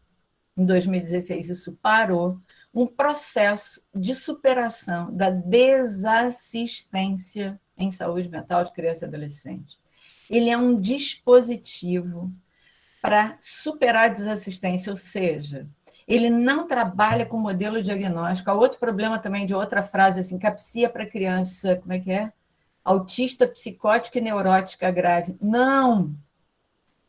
Em 2016, isso parou, um processo de superação da desassistência em saúde mental de criança e adolescente. Ele é um dispositivo para superar a desassistência, ou seja, ele não trabalha com modelo diagnóstico. Há outro problema também de outra frase, assim, CAPSI para criança, como é que é? Autista, psicótica e neurótica grave. Não!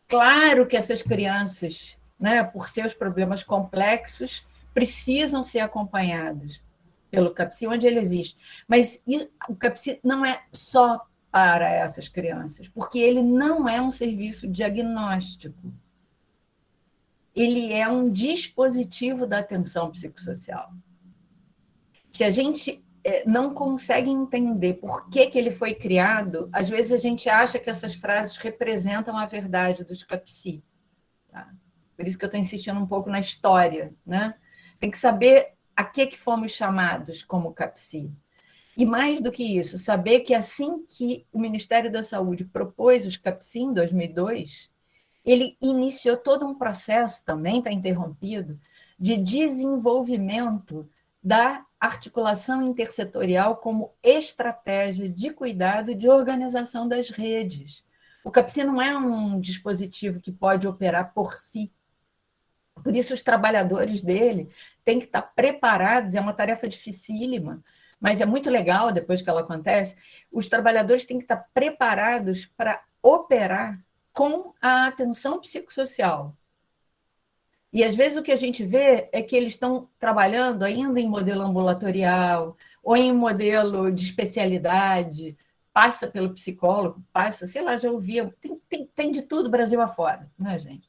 Claro que essas crianças, né, por seus problemas complexos, precisam ser acompanhadas pelo CAPSI, onde ele existe. Mas o CAPSI não é só para essas crianças, porque ele não é um serviço diagnóstico. Ele é um dispositivo da atenção psicossocial. Se a gente não consegue entender por que ele foi criado, às vezes a gente acha que essas frases representam a verdade dos CAPSI. Tá? Por isso que eu estou insistindo um pouco na história. Né? Tem que saber a que fomos chamados como CAPSI. E mais do que isso, saber que assim que o Ministério da Saúde propôs os CAPSI em 2002, ele iniciou todo um processo, também está interrompido, de desenvolvimento da articulação intersetorial como estratégia de cuidado e de organização das redes. O CAPSI não é um dispositivo que pode operar por si. Por isso, os trabalhadores dele têm que estar preparados, é uma tarefa dificílima, mas é muito legal depois que ela acontece, os trabalhadores têm que estar preparados para operar com a atenção psicossocial. E, às vezes, o que a gente vê é que eles estão trabalhando ainda em modelo ambulatorial ou em modelo de especialidade, passa pelo psicólogo, passa, sei lá, já ouvia, tem de tudo Brasil afora, né, gente?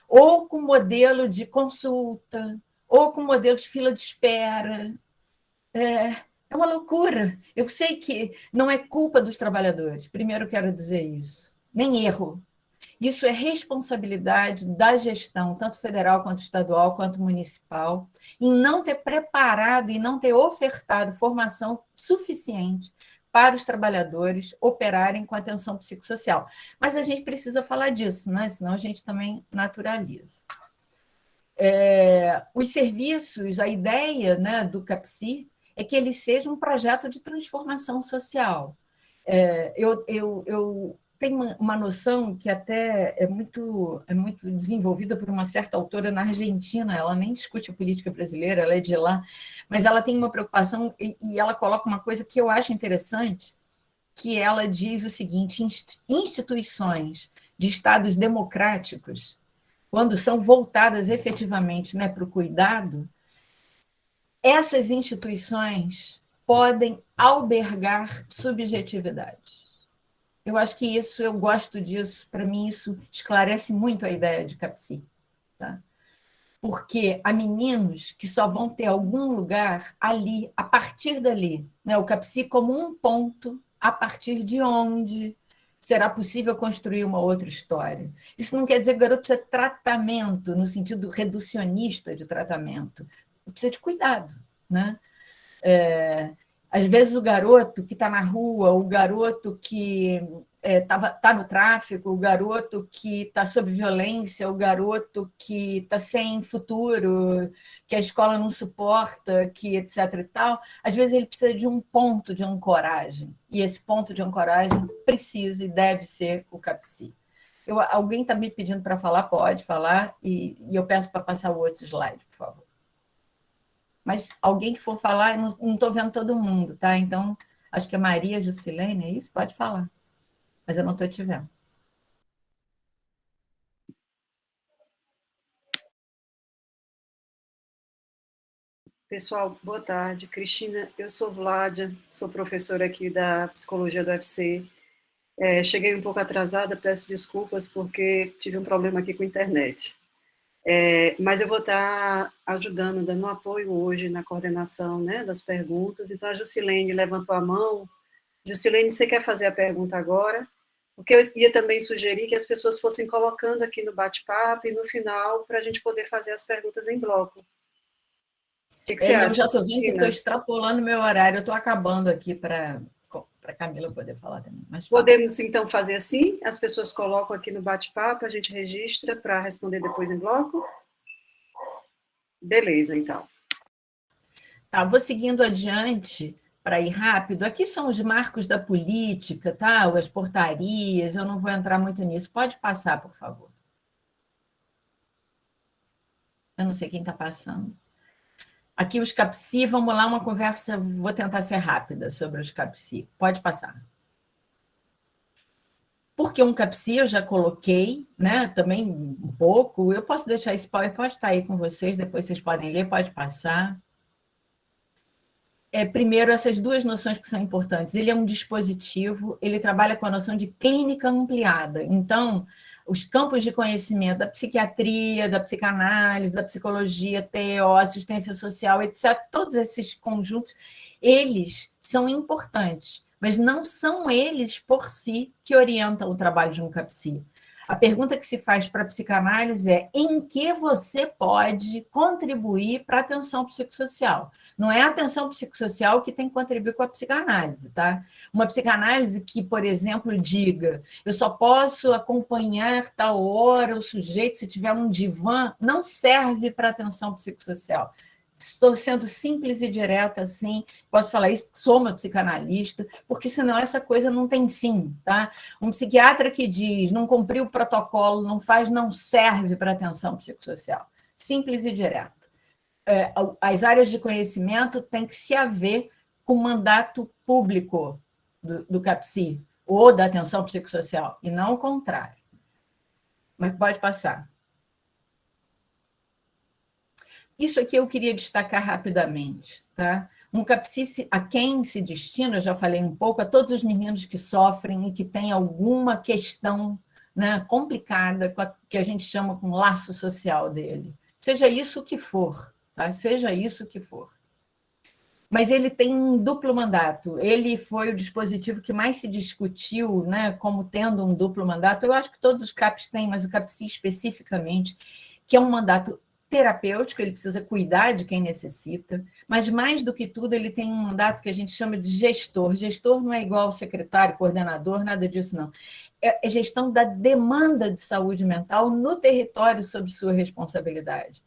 Ou com modelo de consulta, ou com modelo de fila de espera. É uma loucura. Eu sei que não é culpa dos trabalhadores, primeiro quero dizer isso, nem erro. Isso é responsabilidade da gestão, tanto federal quanto estadual, quanto municipal, em não ter preparado e não ter ofertado formação suficiente para os trabalhadores operarem com atenção psicossocial. Mas a gente precisa falar disso, né? Senão a gente também naturaliza. Os serviços, a ideia, né, do CAPSI é que ele seja um projeto de transformação social. Eu tenho uma noção que até é muito desenvolvida por uma certa autora na Argentina, ela nem discute a política brasileira, ela é de lá, mas ela tem uma preocupação e ela coloca uma coisa que eu acho interessante, que ela diz o seguinte: instituições de estados democráticos, quando são voltadas efetivamente, né, para o cuidado, essas instituições podem albergar subjetividades. Eu acho que isso, eu gosto disso, para mim isso esclarece muito a ideia de CAPSI. Tá? Porque há meninos que só vão ter algum lugar ali, a partir dali, né? O CAPSI como um ponto, a partir de onde será possível construir uma outra história. Isso não quer dizer que o garoto precisa de tratamento, no sentido reducionista de tratamento. Precisa de cuidado, né? Às vezes o garoto que está na rua, o garoto que está no tráfico, o garoto que está sob violência, o garoto que está sem futuro, que a escola não suporta, que etc. e tal, às vezes ele precisa de um ponto de ancoragem, e esse ponto de ancoragem precisa e deve ser o CAPSI. Alguém está me pedindo para falar? Pode falar, e eu peço para passar o outro slide, por favor. Mas alguém que for falar, eu não estou vendo todo mundo, tá? Então, acho que é Maria Jusilene, é isso? Pode falar. Mas eu não estou te vendo. Pessoal, boa tarde. Cristina, eu sou Vládia, sou professora aqui da Psicologia do UFC. Cheguei um pouco atrasada, peço desculpas porque tive um problema aqui com a internet. Mas eu vou estar ajudando, dando um apoio hoje na coordenação, né, das perguntas. Então, a Jusilene levantou a mão. Jusilene, você quer fazer a pergunta agora? Porque eu ia também sugerir que as pessoas fossem colocando aqui no bate-papo e no final, para a gente poder fazer as perguntas em bloco. O que você acha? Eu já estou vendo que estou extrapolando meu horário, eu estou acabando aqui para a Camila poder falar também. Mas podemos, então, fazer assim? As pessoas colocam aqui no bate-papo, a gente registra para responder depois em bloco? Beleza, então. Tá, vou seguindo adiante para ir rápido. Aqui são os marcos da política, tá? As portarias, eu não vou entrar muito nisso. Pode passar, por favor. Eu não sei quem está passando. Aqui os CAPSI, vamos lá, uma conversa, vou tentar ser rápida sobre os CAPSI. Pode passar. Porque um CAPSI eu já coloquei, né, também um pouco. Eu posso deixar esse PowerPoint estar aí com vocês, depois vocês podem ler, pode passar. Primeiro, essas duas noções que são importantes. Ele é um dispositivo, ele trabalha com a noção de clínica ampliada. Então, os campos de conhecimento da psiquiatria, da psicanálise, da psicologia, TO, assistência social, etc., todos esses conjuntos, eles são importantes, mas não são eles, por si, que orientam o trabalho de um CAPSI. A pergunta que se faz para a psicanálise é: em que você pode contribuir para a atenção psicossocial? Não é a atenção psicossocial que tem que contribuir com a psicanálise, tá? Uma psicanálise que, por exemplo, diga: eu só posso acompanhar tal hora o sujeito se tiver um divã, não serve para a atenção psicossocial. Estou sendo simples e direta, assim, posso falar isso, sou uma psicanalista, porque senão essa coisa não tem fim, tá? Um psiquiatra que diz, não cumpriu o protocolo, não faz, não serve para atenção psicossocial. Simples e direto. As áreas de conhecimento têm que se haver com o mandato público do CAPSI, ou da atenção psicossocial, e não o contrário. Mas pode passar. Isso aqui eu queria destacar rapidamente. Tá? Um CAPSI, a quem se destina, eu já falei um pouco, a todos os meninos que sofrem e que têm alguma questão, né, complicada, que a gente chama com laço social dele. Seja isso o que for. Tá? Seja isso o que for. mas ele tem um duplo mandato. Ele foi o dispositivo que mais se discutiu, né, como tendo um duplo mandato. Eu acho que todos os CAPs têm, mas o CAPSI especificamente, que é um mandato terapêutico, ele precisa cuidar de quem necessita, mas mais do que tudo ele tem um mandato que a gente chama de gestor. Gestor não é igual secretário, coordenador, nada disso não. É gestão da demanda de saúde mental no território sob sua responsabilidade.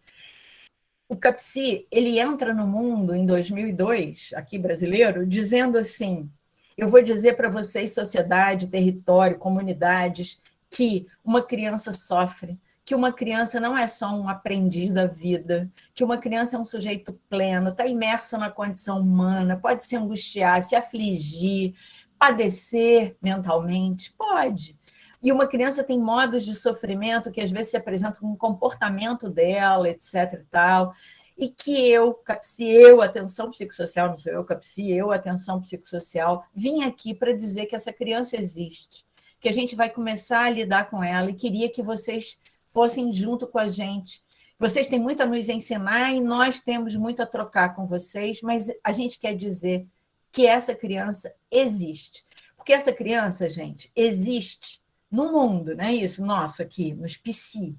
O CAPSI, ele entra no mundo em 2002, aqui brasileiro, dizendo assim, eu vou dizer para vocês, sociedade, território, comunidades, que uma criança sofre, que uma criança não é só um aprendiz da vida, que uma criança é um sujeito pleno, está imerso na condição humana, pode se angustiar, se afligir, padecer mentalmente, pode. E uma criança tem modos de sofrimento que às vezes se apresentam com o comportamento dela, etc. e tal, e que eu, CAPSI, eu, atenção psicossocial, não sou eu, CAPSI, eu, atenção psicossocial, vim aqui para dizer que essa criança existe, que a gente vai começar a lidar com ela e queria que vocês fossem junto com a gente. Vocês têm muito a nos ensinar e nós temos muito a trocar com vocês, mas a gente quer dizer que essa criança existe. Porque essa criança, gente, existe no mundo, não é isso? Nosso aqui, nos psi.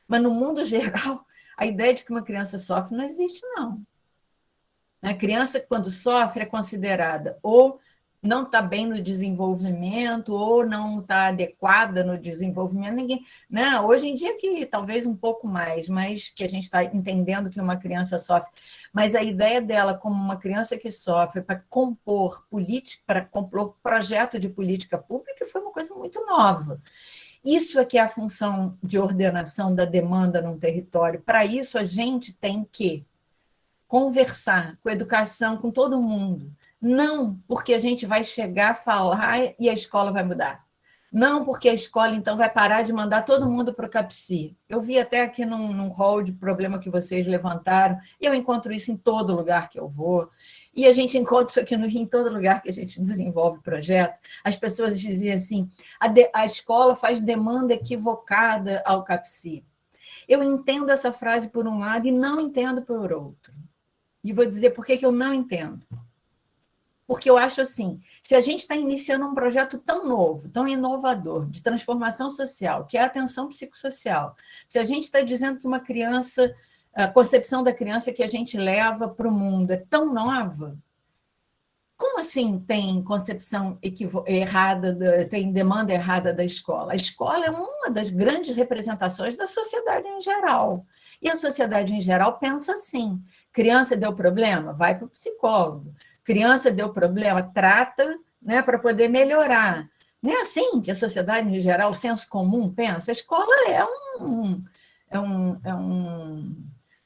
Mas no mundo geral, a ideia de que uma criança sofre não existe, não. A criança, quando sofre, é considerada ou não está bem no desenvolvimento, ou não está adequada no desenvolvimento. Ninguém, não, hoje em dia que talvez um pouco mais, mas que a gente está entendendo que uma criança sofre. Mas a ideia dela como uma criança que sofre para compor política, para compor projeto de política pública, foi uma coisa muito nova. Isso é que é a função de ordenação da demanda num território. Para isso, a gente tem que conversar com a educação, com todo mundo. Não porque a gente vai chegar a falar e a escola vai mudar. Não porque a escola, então, vai parar de mandar todo mundo para o CAPSI. Eu vi até aqui num hall de problema que vocês levantaram, e eu encontro isso em todo lugar que eu vou. E a gente encontra isso aqui no Rio, em todo lugar que a gente desenvolve projeto. As pessoas diziam assim, a escola faz demanda equivocada ao CAPSI. Eu entendo essa frase por um lado e não entendo por outro. E vou dizer por que eu não entendo. Porque eu acho assim, se a gente está iniciando um projeto tão novo, tão inovador, de transformação social, que é a atenção psicossocial, se a gente está dizendo que uma criança, a concepção da criança que a gente leva para o mundo é tão nova, como assim tem concepção errada, tem demanda errada da escola? A escola é uma das grandes representações da sociedade em geral. E a sociedade em geral pensa assim, criança deu problema? Vai para o psicólogo. Criança deu problema? Trata, né, para poder melhorar. Não é assim que a sociedade em geral, o senso comum pensa. A escola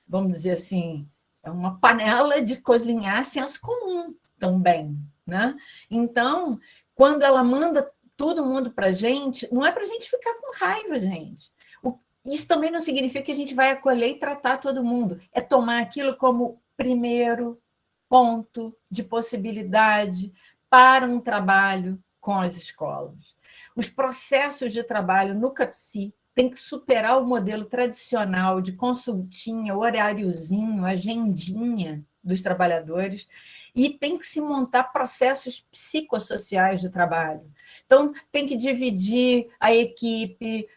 vamos dizer assim, é uma panela de cozinhar senso comum também, né? Então, quando ela manda todo mundo para a gente, não é para a gente ficar com raiva, gente. Isso também não significa que a gente vai acolher e tratar todo mundo. É tomar aquilo como primeiro ponto de possibilidade para um trabalho com as escolas. Os processos de trabalho no CAPSI tem que superar o modelo tradicional de consultinha, horáriozinho, agendinha dos trabalhadores, e tem que se montar processos psicossociais de trabalho. Então, tem que dividir a equipe,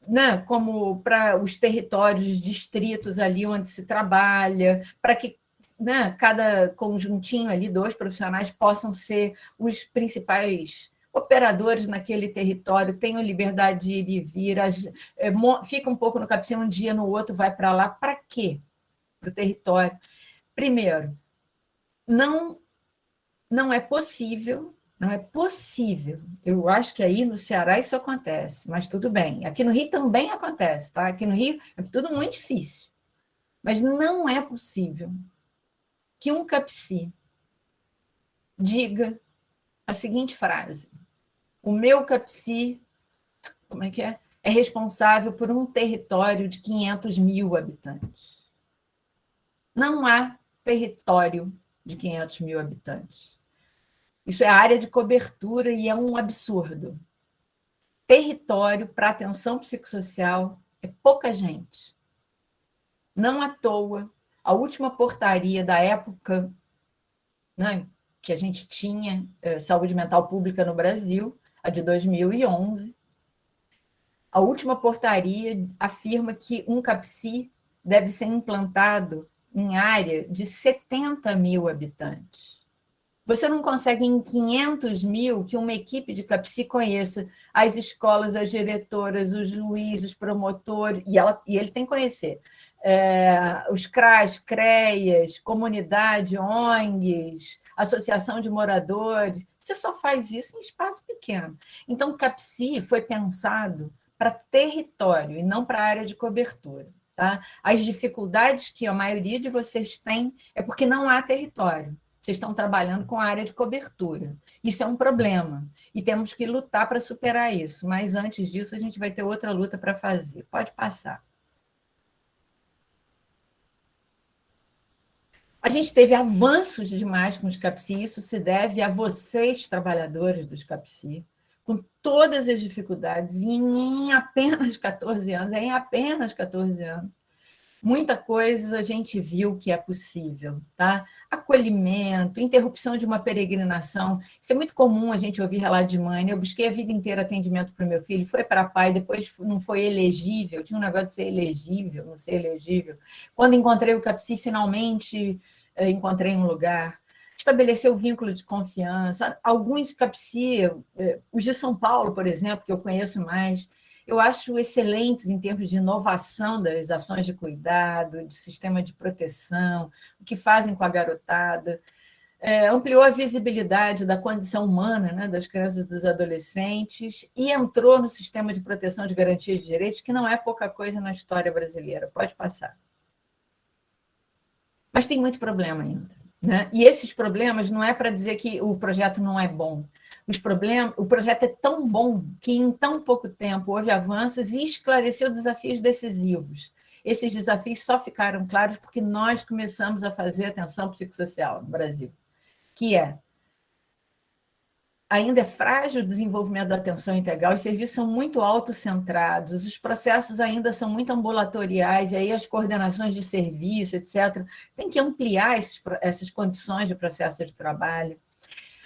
né, como para os territórios, distritos ali onde se trabalha, para que, né, cada conjuntinho ali, 2 profissionais possam ser os principais operadores naquele território, tenham liberdade de ir e vir, fica um pouco no CAPSI, um dia, no outro vai para lá. Para quê? Para o território. Primeiro, não é possível, não é possível. Eu acho que aí no Ceará isso acontece, mas tudo bem. Aqui no Rio também acontece, tá? Aqui no Rio é tudo muito difícil. Mas não é possível que um CAPSI diga a seguinte frase: o meu CAPSI, como é que é? É responsável por um território de 500 mil habitantes. Não há território de 500 mil habitantes. Isso é área de cobertura e é um absurdo. Território para atenção psicossocial é pouca gente. Não à toa, a última portaria da época né, que a gente tinha saúde mental pública no Brasil, a de 2011. A última portaria afirma que um CAPSI deve ser implantado em área de 70 mil habitantes. Você não consegue em 500 mil que uma equipe de CAPSI conheça as escolas, as diretoras, os juízes, os promotores, e ele tem que conhecer os CRAs, CREAs, comunidade, ONGs, associação de moradores. Você só faz isso em espaço pequeno. Então, o CAPSI foi pensado para território e não para área de cobertura. Tá? As dificuldades que a maioria de vocês tem é porque não há território. Vocês estão trabalhando com a área de cobertura. Isso é um problema. E temos que lutar para superar isso. Mas antes disso, a gente vai ter outra luta para fazer. Pode passar. A gente teve avanços demais com os CAPSI. Isso se deve a vocês, trabalhadores dos CAPSI, com todas as dificuldades, em apenas 14 anos. Em apenas 14 anos. Muita coisa a gente viu que é possível, tá? Acolhimento, interrupção de uma peregrinação. Isso é muito comum a gente ouvir relato de mãe. Eu busquei a vida inteira atendimento para o meu filho, foi para pai, depois não foi elegível, tinha um negócio de ser elegível, não ser elegível. Quando encontrei o CAPSI, finalmente encontrei um lugar. Estabeleceu o vínculo de confiança. Alguns CAPSI, os de São Paulo, por exemplo, que eu conheço mais, eu acho excelentes em termos de inovação das ações de cuidado, de sistema de proteção, o que fazem com a garotada. Ampliou a visibilidade da condição humana, né, das crianças e dos adolescentes e entrou no sistema de proteção de garantia de direitos, que não é pouca coisa na história brasileira. Pode passar. Mas tem muito problema ainda. Né? E esses problemas não é para dizer que o projeto não é bom. O projeto é tão bom que em tão pouco tempo houve avanços e esclareceu desafios decisivos. Esses desafios só ficaram claros porque nós começamos a fazer atenção psicossocial no Brasil, que ainda é frágil o desenvolvimento da atenção integral, os serviços são muito autocentrados, os processos ainda são muito ambulatoriais, e aí as coordenações de serviço, etc., tem que ampliar essas condições de processo de trabalho.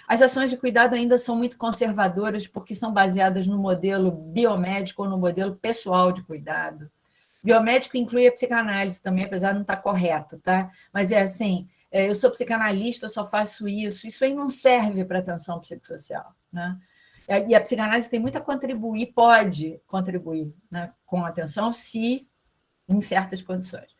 As ações de cuidado ainda são muito conservadoras, porque são baseadas no modelo biomédico ou no modelo pessoal de cuidado. Biomédico inclui a psicanálise também, apesar de não estar correto, tá? Mas é assim, eu sou psicanalista, só faço isso. Isso aí não serve para atenção psicossocial, né? E a psicanálise tem muito a contribuir, pode contribuir, né, com a atenção, se em certas condições.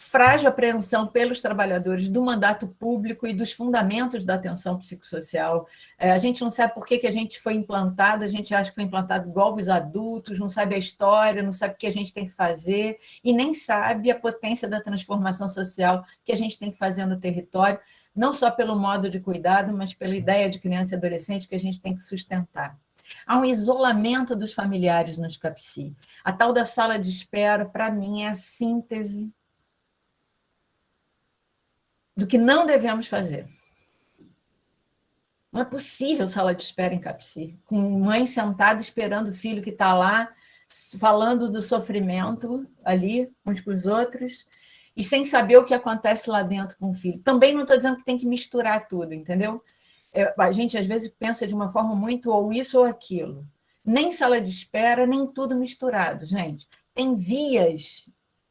Frágil apreensão pelos trabalhadores do mandato público e dos fundamentos da atenção psicossocial. A gente não sabe por que a gente foi implantado, a gente acha que foi implantado igual os adultos, não sabe a história, não sabe o que a gente tem que fazer, e nem sabe a potência da transformação social que a gente tem que fazer no território, não só pelo modo de cuidado, mas pela ideia de criança e adolescente que a gente tem que sustentar. Há um isolamento dos familiares nos CAPSI. A tal da sala de espera, para mim, é a síntese do que não devemos fazer. Não é possível sala de espera em CAPSI, com mãe sentada esperando o filho que está lá, falando do sofrimento ali, uns com os outros, e sem saber o que acontece lá dentro com o filho. Também não estou dizendo que tem que misturar tudo, entendeu? A gente, às vezes, pensa de uma forma muito ou isso ou aquilo. Nem sala de espera, nem tudo misturado, gente. Tem vias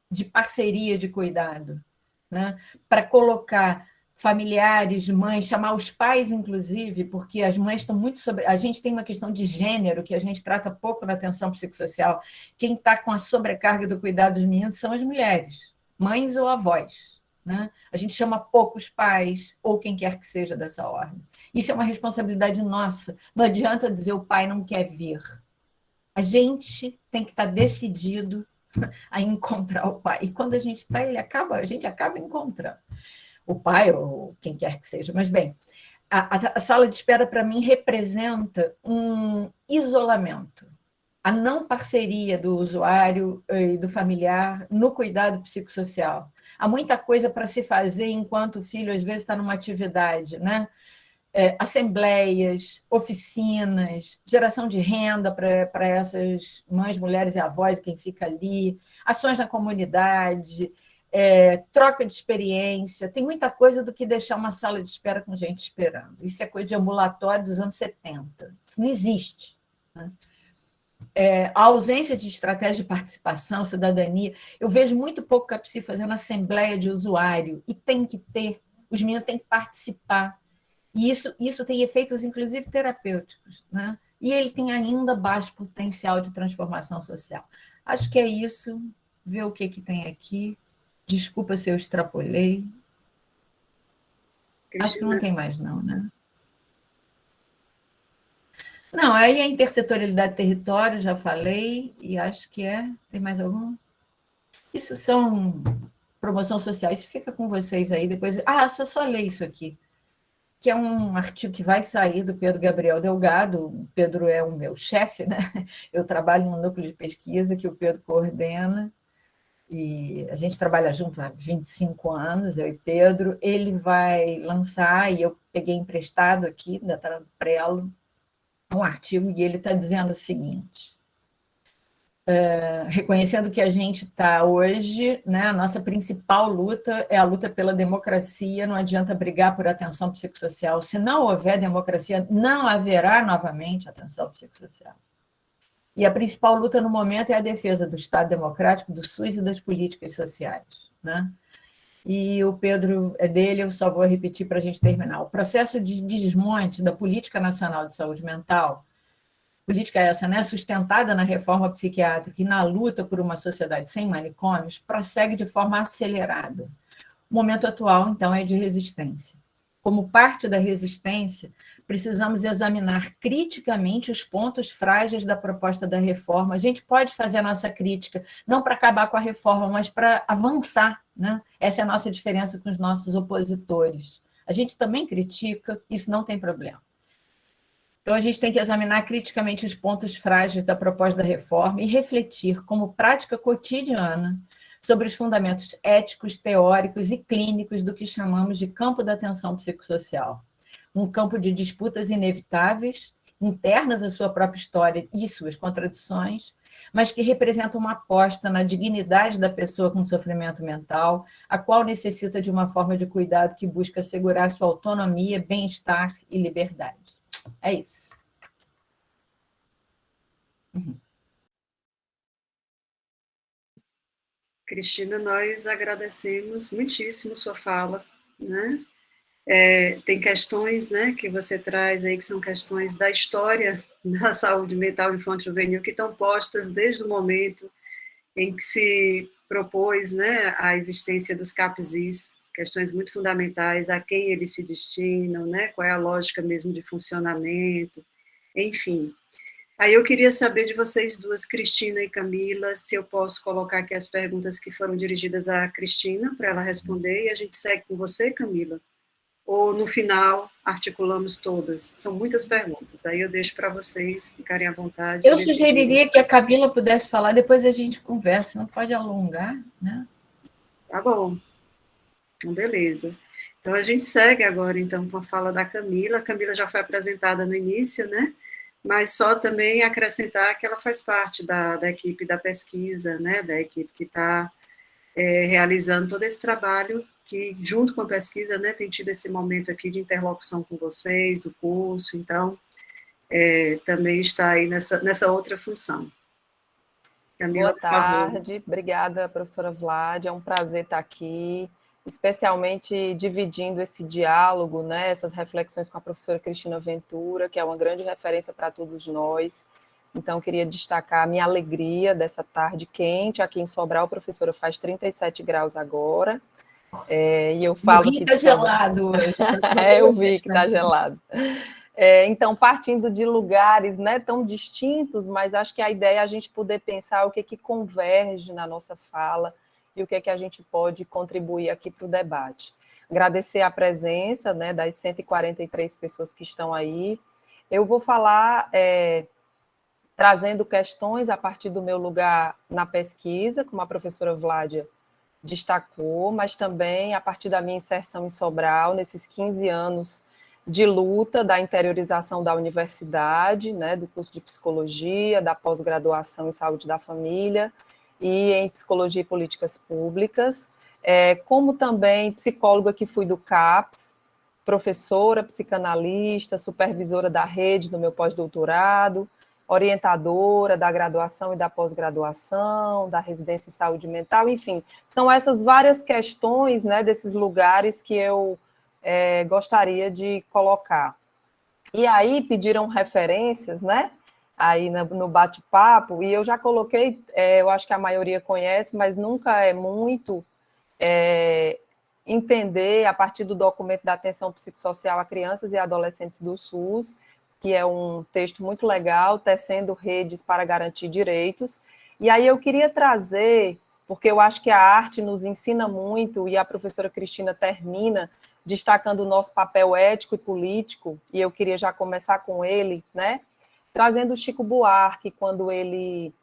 de parceria de cuidado, né, para colocar familiares, mães, chamar os pais, inclusive, porque as mães estão muito sobre... A gente tem uma questão de gênero que a gente trata pouco na atenção psicossocial. Quem está com a sobrecarga do cuidado dos meninos são as mulheres, mães ou avós. Né? A gente chama pouco os pais, ou quem quer que seja dessa ordem. Isso é uma responsabilidade nossa. Não adianta dizer o pai não quer vir. A gente tem que estar decidido a encontrar o pai. E quando a gente está, a gente acaba encontrando o pai ou quem quer que seja. Mas, bem, a sala de espera, para mim, representa um isolamento, a não parceria do usuário e do familiar no cuidado psicossocial. Há muita coisa para se fazer enquanto o filho, às vezes, está numa atividade, né? Assembleias, oficinas, geração de renda para essas mães, mulheres e avós, quem fica ali, ações na comunidade, troca de experiência, tem muita coisa do que deixar uma sala de espera com gente esperando. Isso é coisa de ambulatório dos anos 70. Isso não existe. Né? A ausência de estratégia de participação, cidadania, eu vejo muito pouco CAPSI fazendo assembleia de usuário, e tem que ter, os meninos têm que participar. E isso tem efeitos, inclusive, terapêuticos. Né? E ele tem ainda baixo potencial de transformação social. Acho que é isso, ver o que tem aqui. Desculpa se eu extrapolei. Cristina. Acho que não tem mais, não, né? Não, aí a intersetorialidade do território, já falei, e acho que Tem mais algum? Isso são promoção social, isso fica com vocês aí depois. Só ler isso aqui, que é um artigo que vai sair do Pedro Gabriel Delgado. O Pedro é o meu chefe, né? Eu trabalho num núcleo de pesquisa que o Pedro coordena, e a gente trabalha junto há 25 anos, eu e Pedro. Ele vai lançar, e eu peguei emprestado aqui, da Prelo, um artigo, e ele está dizendo o seguinte: reconhecendo que a gente está hoje, né, a nossa principal luta é a luta pela democracia, não adianta brigar por atenção psicossocial. Se não houver democracia, não haverá novamente atenção psicossocial. E a principal luta no momento é a defesa do Estado democrático, do SUS e das políticas sociais. Né? E o Pedro é dele, eu só vou repetir para a gente terminar. O processo de desmonte da Política Nacional de Saúde Mental, política essa, né, sustentada na reforma psiquiátrica e na luta por uma sociedade sem manicômios, prossegue de forma acelerada. O momento atual, então, é de resistência. Como parte da resistência, precisamos examinar criticamente os pontos frágeis da proposta da reforma. A gente pode fazer a nossa crítica, não para acabar com a reforma, mas para avançar. Né? Essa é a nossa diferença com os nossos opositores. A gente também critica, isso não tem problema. Então, a gente tem que examinar criticamente os pontos frágeis da proposta da reforma e refletir, como prática cotidiana, sobre os fundamentos éticos, teóricos e clínicos do que chamamos de campo da atenção psicossocial. Um campo de disputas inevitáveis, internas à sua própria história e suas contradições, mas que representa uma aposta na dignidade da pessoa com sofrimento mental, a qual necessita de uma forma de cuidado que busca assegurar sua autonomia, bem-estar e liberdade. É isso. Cristina, nós agradecemos muitíssimo sua fala, né? Tem questões, né, que você traz aí, que são questões da história da saúde mental infanto-juvenil, que estão postas desde o momento em que se propôs, né, a existência dos CAPSIs, questões muito fundamentais, a quem eles se destinam, né, qual é a lógica mesmo de funcionamento, enfim. Aí eu queria saber de vocês duas, Cristina e Camila, se eu posso colocar aqui as perguntas que foram dirigidas à Cristina, para ela responder, e a gente segue com você, Camila? Ou, no final, articulamos todas? São muitas perguntas, aí eu deixo para vocês ficarem à vontade. Eu sugeriria que a Camila pudesse falar, depois a gente conversa, não pode alongar, né? Tá bom. Então, beleza. Então, a gente segue agora, então, com a fala da Camila. A Camila já foi apresentada no início, né? Mas só também acrescentar que ela faz parte da equipe da pesquisa, né? Da equipe que está realizando todo esse trabalho, que, junto com a pesquisa, né, tem tido esse momento aqui de interlocução com vocês, do curso, então, também está aí nessa outra função. Camila, boa tarde, obrigada, professora Vlad, é um prazer estar aqui, especialmente dividindo esse diálogo, né, essas reflexões com a professora Cristina Ventura, que é uma grande referência para todos nós. Então, queria destacar a minha alegria dessa tarde quente. Aqui em Sobral, professora, faz 37 graus agora. E eu falo que está gelado hoje. Eu vi que está gelado. Então, partindo de lugares, né, tão distintos, mas acho que a ideia é a gente poder pensar o que converge na nossa fala e o que a gente pode contribuir aqui para o debate. Agradecer a presença, né, das 143 pessoas que estão aí. Eu vou falar trazendo questões a partir do meu lugar na pesquisa, como a professora Vládia destacou, mas também a partir da minha inserção em Sobral, nesses 15 anos de luta da interiorização da universidade, né, do curso de psicologia, da pós-graduação em saúde da família e em psicologia e políticas públicas. como também psicóloga que fui do CAPS, professora, psicanalista, supervisora da rede do meu pós-doutorado, orientadora da graduação e da pós-graduação, da residência em saúde mental, enfim, são essas várias questões, né, desses lugares que eu gostaria de colocar. E aí pediram referências, né, aí no bate-papo, e eu já coloquei, eu acho que a maioria conhece, mas nunca é muito entender a partir do documento da atenção psicossocial a crianças e adolescentes do SUS, que é um texto muito legal, tecendo redes para garantir direitos. E aí eu queria trazer, porque eu acho que a arte nos ensina muito, e a professora Cristina termina destacando o nosso papel ético e político, e eu queria já começar com ele, né, trazendo o Chico Buarque, quando ele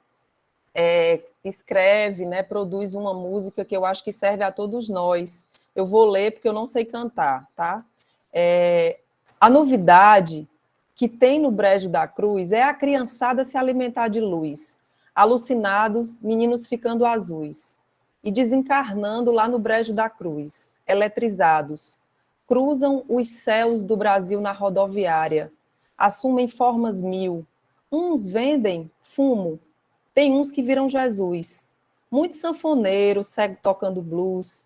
escreve, né, produz uma música que eu acho que serve a todos nós. Eu vou ler porque eu não sei cantar, tá? A novidade que tem no Brejo da Cruz é a criançada se alimentar de luz, alucinados, meninos ficando azuis, e desencarnando lá no Brejo da Cruz, eletrizados, cruzam os céus do Brasil na rodoviária, assumem formas mil, uns vendem fumo, tem uns que viram Jesus, muitos sanfoneiros seguem tocando blues,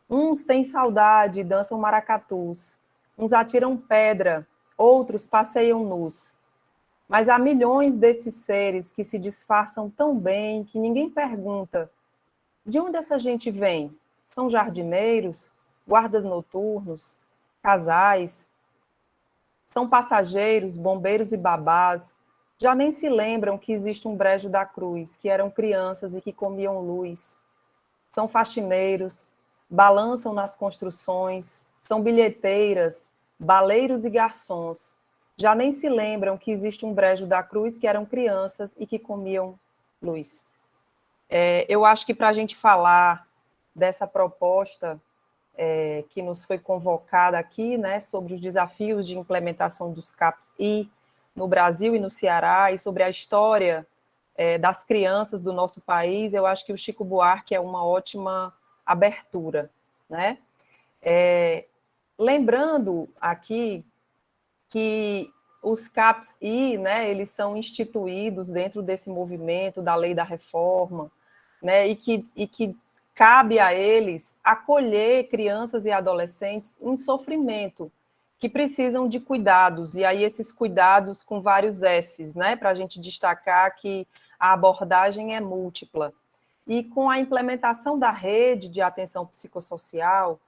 uns têm saudade e dançam maracatus, uns atiram pedra, outros passeiam nus. Mas há milhões desses seres que se disfarçam tão bem que ninguém pergunta: de onde essa gente vem? São jardineiros, guardas noturnos, casais? São passageiros, bombeiros e babás? Já nem se lembram que existe um Brejo da Cruz, que eram crianças e que comiam luz. São faxineiros, balançam nas construções, são bilheteiras, baleiros e garçons. Já nem se lembram que existe um Brejo da Cruz, que eram crianças e que comiam luz. Eu acho que para a gente falar dessa proposta que nos foi convocada aqui, né, sobre os desafios de implementação dos CAPS-I no Brasil e no Ceará, e sobre a história das crianças do nosso país, eu acho que o Chico Buarque é uma ótima abertura, né? Lembrando aqui que os CAPS-I, né, eles são instituídos dentro desse movimento da Lei da Reforma, né, e que cabe a eles acolher crianças e adolescentes em sofrimento, que precisam de cuidados, e aí esses cuidados com vários S's, né, para a gente destacar que a abordagem é múltipla. E com a implementação da rede de atenção psicossocial,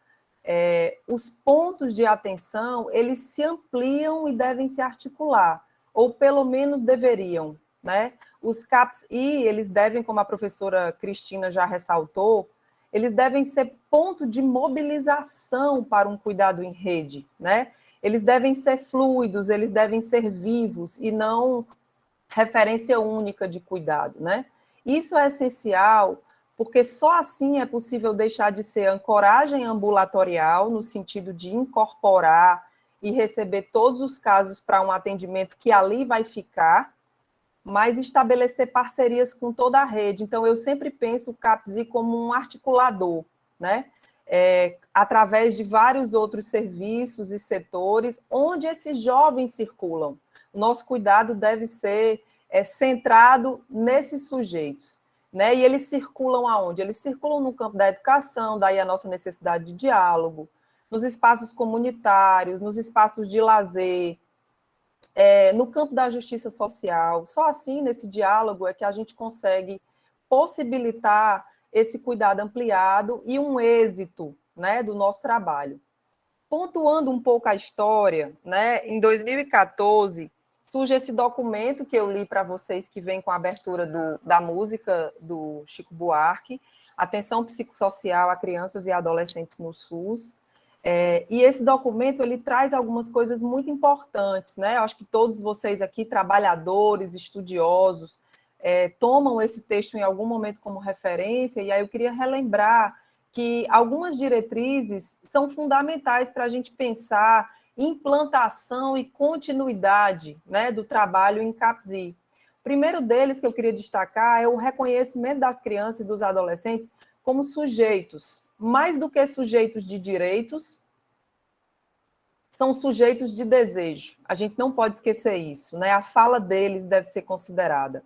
os pontos de atenção, eles se ampliam e devem se articular, ou pelo menos deveriam, né? Os CAPS-I, eles devem, como a professora Cristina já ressaltou, eles devem ser ponto de mobilização para um cuidado em rede, né? Eles devem ser fluidos, eles devem ser vivos e não referência única de cuidado, né? Isso é essencial, porque só assim é possível deixar de ser ancoragem ambulatorial, no sentido de incorporar e receber todos os casos para um atendimento que ali vai ficar, mas estabelecer parcerias com toda a rede. Então, eu sempre penso o CAPS-I como um articulador, né? Através de vários outros serviços e setores, onde esses jovens circulam. O nosso cuidado deve ser centrado nesses sujeitos, né? E eles circulam aonde? Eles circulam no campo da educação, daí a nossa necessidade de diálogo, nos espaços comunitários, nos espaços de lazer, no campo da justiça social. Só assim, nesse diálogo, é que a gente consegue possibilitar esse cuidado ampliado e um êxito, né, do nosso trabalho. Pontuando um pouco a história, né, em 2014, surge esse documento que eu li para vocês, que vem com a abertura da música do Chico Buarque, Atenção Psicossocial a Crianças e Adolescentes no SUS. E esse documento, ele traz algumas coisas muito importantes, né? Eu acho que todos vocês aqui, trabalhadores, estudiosos, tomam esse texto em algum momento como referência, e aí eu queria relembrar que algumas diretrizes são fundamentais para a gente pensar implantação e continuidade, né, do trabalho em CAPS-I. O primeiro deles que eu queria destacar é o reconhecimento das crianças e dos adolescentes como sujeitos, mais do que sujeitos de direitos, são sujeitos de desejo. A gente não pode esquecer isso, né? A fala deles deve ser considerada.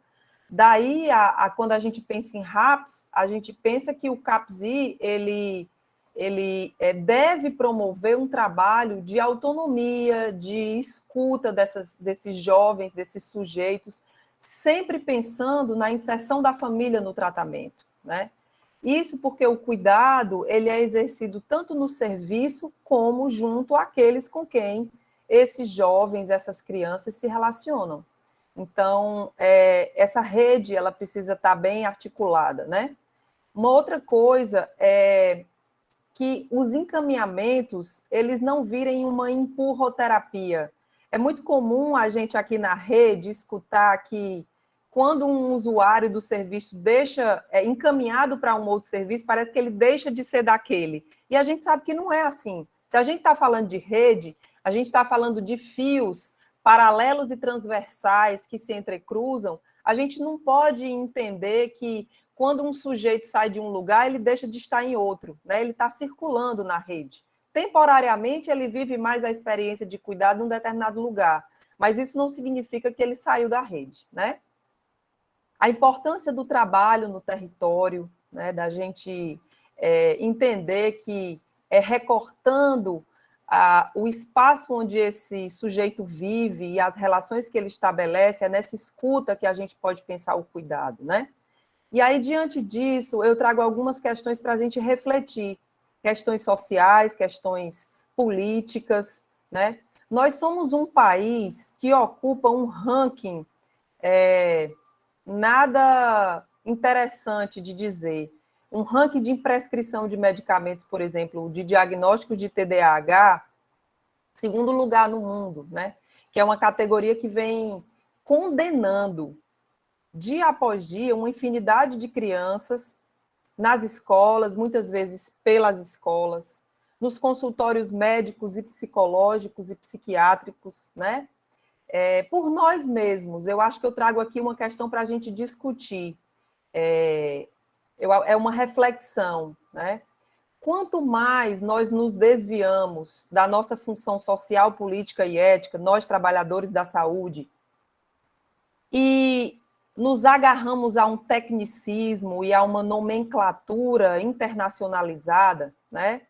Daí, quando a gente pensa em RAPS, a gente pensa que o CAPS-I, ele deve promover um trabalho de autonomia, de escuta desses jovens, desses sujeitos, sempre pensando na inserção da família no tratamento, né? Isso porque o cuidado, ele é exercido tanto no serviço como junto àqueles com quem esses jovens, essas crianças se relacionam. Então, essa rede, ela precisa estar bem articulada, né? Uma outra coisa é que os encaminhamentos, eles não virem uma empurroterapia. É muito comum a gente aqui na rede escutar que quando um usuário do serviço deixa encaminhado para um outro serviço, parece que ele deixa de ser daquele. E a gente sabe que não é assim. Se a gente está falando de rede, a gente está falando de fios paralelos e transversais que se entrecruzam, a gente não pode entender que quando um sujeito sai de um lugar, ele deixa de estar em outro, né? Ele está circulando na rede. Temporariamente, ele vive mais a experiência de cuidado em um determinado lugar, mas isso não significa que ele saiu da rede, né? A importância do trabalho no território, né? Da gente entender que recortando o espaço onde esse sujeito vive e as relações que ele estabelece, é nessa escuta que a gente pode pensar o cuidado, né? E aí, diante disso, eu trago algumas questões para a gente refletir, questões sociais, questões políticas, né? Nós somos um país que ocupa um ranking nada interessante de dizer, um ranking de prescrição de medicamentos, por exemplo, de diagnóstico de TDAH, segundo lugar no mundo, né? Que é uma categoria que vem condenando dia após dia uma infinidade de crianças nas escolas, muitas vezes pelas escolas, nos consultórios médicos e psicológicos e psiquiátricos, né? Por nós mesmos. Eu acho que eu trago aqui uma questão para a gente discutir. É uma reflexão, né? Quanto mais nós nos desviamos da nossa função social, política e ética, nós, trabalhadores da saúde, e nos agarramos a um tecnicismo e a uma nomenclatura internacionalizada, né?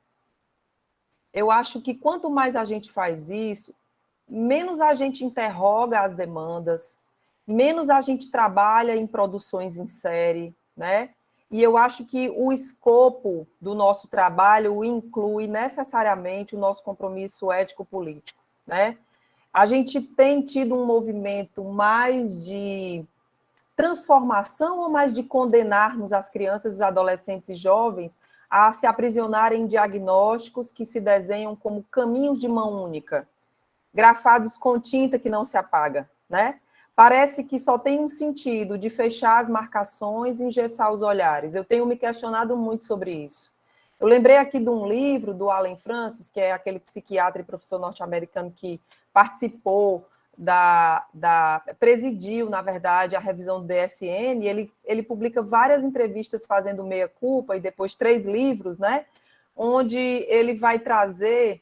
Eu acho que quanto mais a gente faz isso, menos a gente interroga as demandas, menos a gente trabalha em produções em série, né? E eu acho que o escopo do nosso trabalho inclui necessariamente o nosso compromisso ético-político, né? A gente tem tido um movimento mais de transformação ou mais de condenarmos as crianças, os adolescentes e jovens a se aprisionarem em diagnósticos que se desenham como caminhos de mão única, grafados com tinta que não se apaga, né? Parece que só tem um sentido de fechar as marcações e engessar os olhares. Eu tenho me questionado muito sobre isso. Eu lembrei aqui de um livro do Allen Francis, que é aquele psiquiatra e professor norte-americano que participou presidiu, na verdade, a revisão do DSM, e ele publica várias entrevistas fazendo meia-culpa, e depois 3 livros, né? Onde ele vai trazer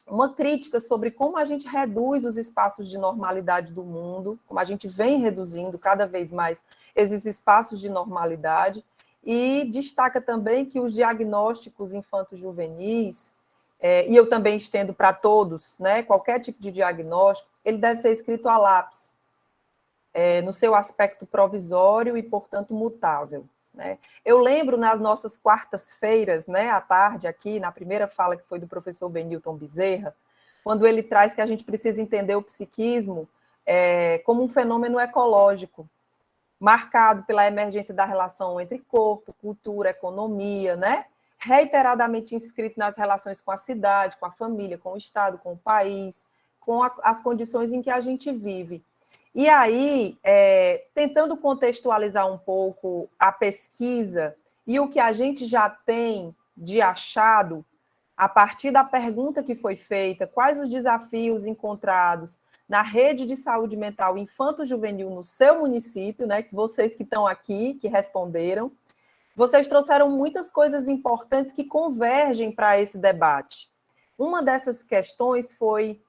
uma crítica sobre como a gente reduz os espaços de normalidade do mundo, como a gente vem reduzindo cada vez mais esses espaços de normalidade, e destaca também que os diagnósticos infanto-juvenis, e eu também estendo para todos, né, qualquer tipo de diagnóstico, ele deve ser escrito a lápis, no seu aspecto provisório e, portanto, mutável. Né? Eu lembro nas nossas quartas-feiras, né, à tarde, aqui, na primeira fala que foi do professor Benilton Bezerra, quando ele traz que a gente precisa entender o psiquismo como um fenômeno ecológico, marcado pela emergência da relação entre corpo, cultura, economia, né? Reiteradamente inscrito nas relações com a cidade, com a família, com o Estado, com o país, com as condições em que a gente vive. E aí, tentando contextualizar um pouco a pesquisa e o que a gente já tem de achado, a partir da pergunta que foi feita, quais os desafios encontrados na rede de saúde mental infanto-juvenil no seu município, né, que vocês que estão aqui, que responderam, vocês trouxeram muitas coisas importantes que convergem para esse debate. Uma dessas questões foi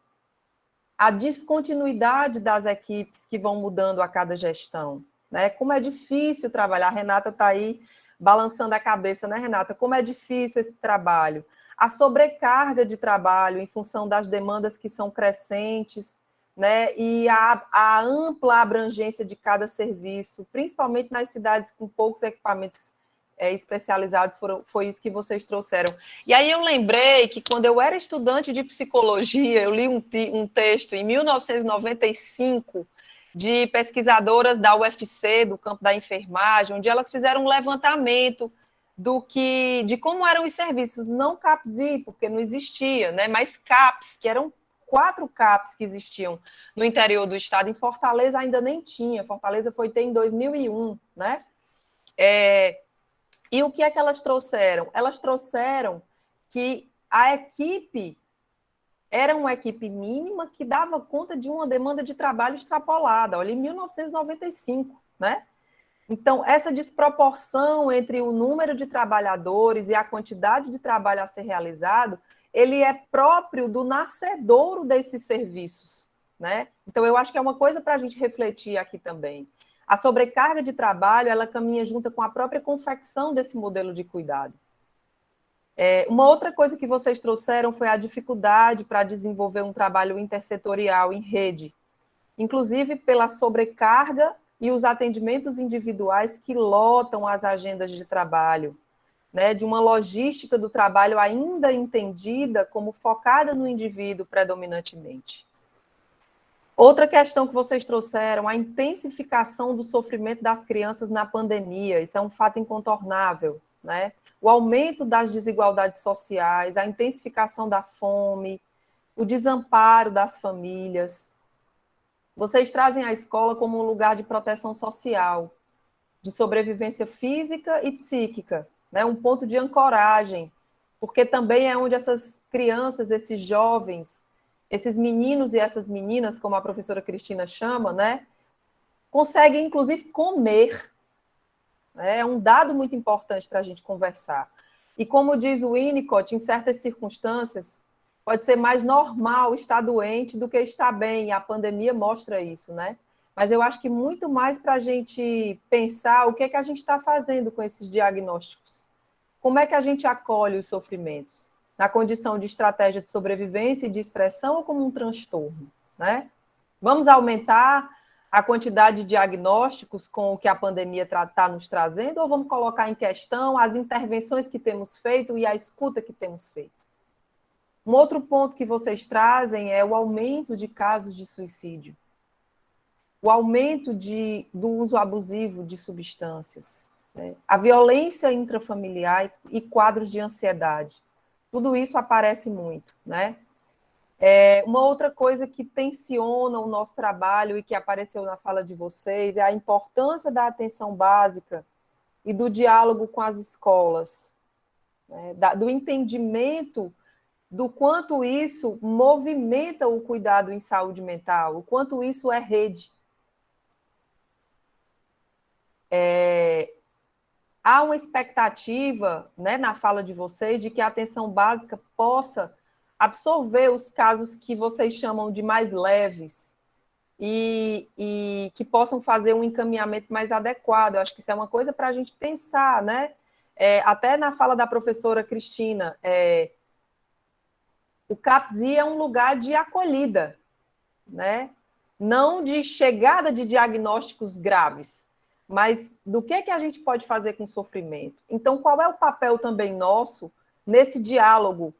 a descontinuidade das equipes que vão mudando a cada gestão, né? Como é difícil trabalhar, a Renata está aí balançando a cabeça, né, Renata? Como é difícil esse trabalho. A sobrecarga de trabalho em função das demandas que são crescentes, né? E a ampla abrangência de cada serviço, principalmente nas cidades com poucos equipamentos especializados, foi isso que vocês trouxeram. E aí eu lembrei que quando eu era estudante de psicologia, eu li um texto em 1995 de pesquisadoras da UFC, do campo da enfermagem, onde elas fizeram um levantamento de como eram os serviços, não CAPSI, porque não existia, né, mas CAPS, que eram 4 CAPs que existiam no interior do estado. Em Fortaleza ainda nem tinha, Fortaleza foi ter em 2001, né? E o que é que elas trouxeram? Elas trouxeram que a equipe era uma equipe mínima que dava conta de uma demanda de trabalho extrapolada, olha, em 1995, né? Então, essa desproporção entre o número de trabalhadores e a quantidade de trabalho a ser realizado, ele é próprio do nascedouro desses serviços, né? Então, eu acho que é uma coisa para a gente refletir aqui também. A sobrecarga de trabalho, ela caminha junto com a própria confecção desse modelo de cuidado. Uma outra coisa que vocês trouxeram foi a dificuldade para desenvolver um trabalho intersetorial em rede, inclusive pela sobrecarga e os atendimentos individuais que lotam as agendas de trabalho, né, de uma logística do trabalho ainda entendida como focada no indivíduo predominantemente. Outra questão que vocês trouxeram, a intensificação do sofrimento das crianças na pandemia, isso é um fato incontornável, né? O aumento das desigualdades sociais, a intensificação da fome, o desamparo das famílias. Vocês trazem a escola como um lugar de proteção social, de sobrevivência física e psíquica, né? Um ponto de ancoragem, porque também é onde essas crianças, esses jovens, esses meninos e essas meninas, como a professora Cristina chama, né, conseguem, inclusive, comer. É um dado muito importante para a gente conversar. E como diz o Winnicott, em certas circunstâncias, pode ser mais normal estar doente do que estar bem, e a pandemia mostra isso, né? Mas eu acho que muito mais para a gente pensar o que é que a gente está fazendo com esses diagnósticos. Como é que a gente acolhe os sofrimentos? Na condição de estratégia de sobrevivência e de expressão ou como um transtorno, né? Vamos aumentar a quantidade de diagnósticos com o que a pandemia está nos trazendo ou vamos colocar em questão as intervenções que temos feito e a escuta que temos feito? Um outro ponto que vocês trazem é o aumento de casos de suicídio, o aumento do uso abusivo de substâncias, né? A violência intrafamiliar e quadros de ansiedade. Tudo isso aparece muito, né? Uma outra coisa que tensiona o nosso trabalho e que apareceu na fala de vocês é a importância da atenção básica e do diálogo com as escolas, né? Do entendimento do quanto isso movimenta o cuidado em saúde mental, o quanto isso é rede. Há uma expectativa, né, na fala de vocês, de que a atenção básica possa absorver os casos que vocês chamam de mais leves e que possam fazer um encaminhamento mais adequado. Eu acho que isso é uma coisa para a gente pensar, né? Até na fala da professora Cristina, o CAPSI é um lugar de acolhida, né? Não de chegada de diagnósticos graves, mas do que a gente pode fazer com o sofrimento. Então, qual é o papel também nosso nesse diálogo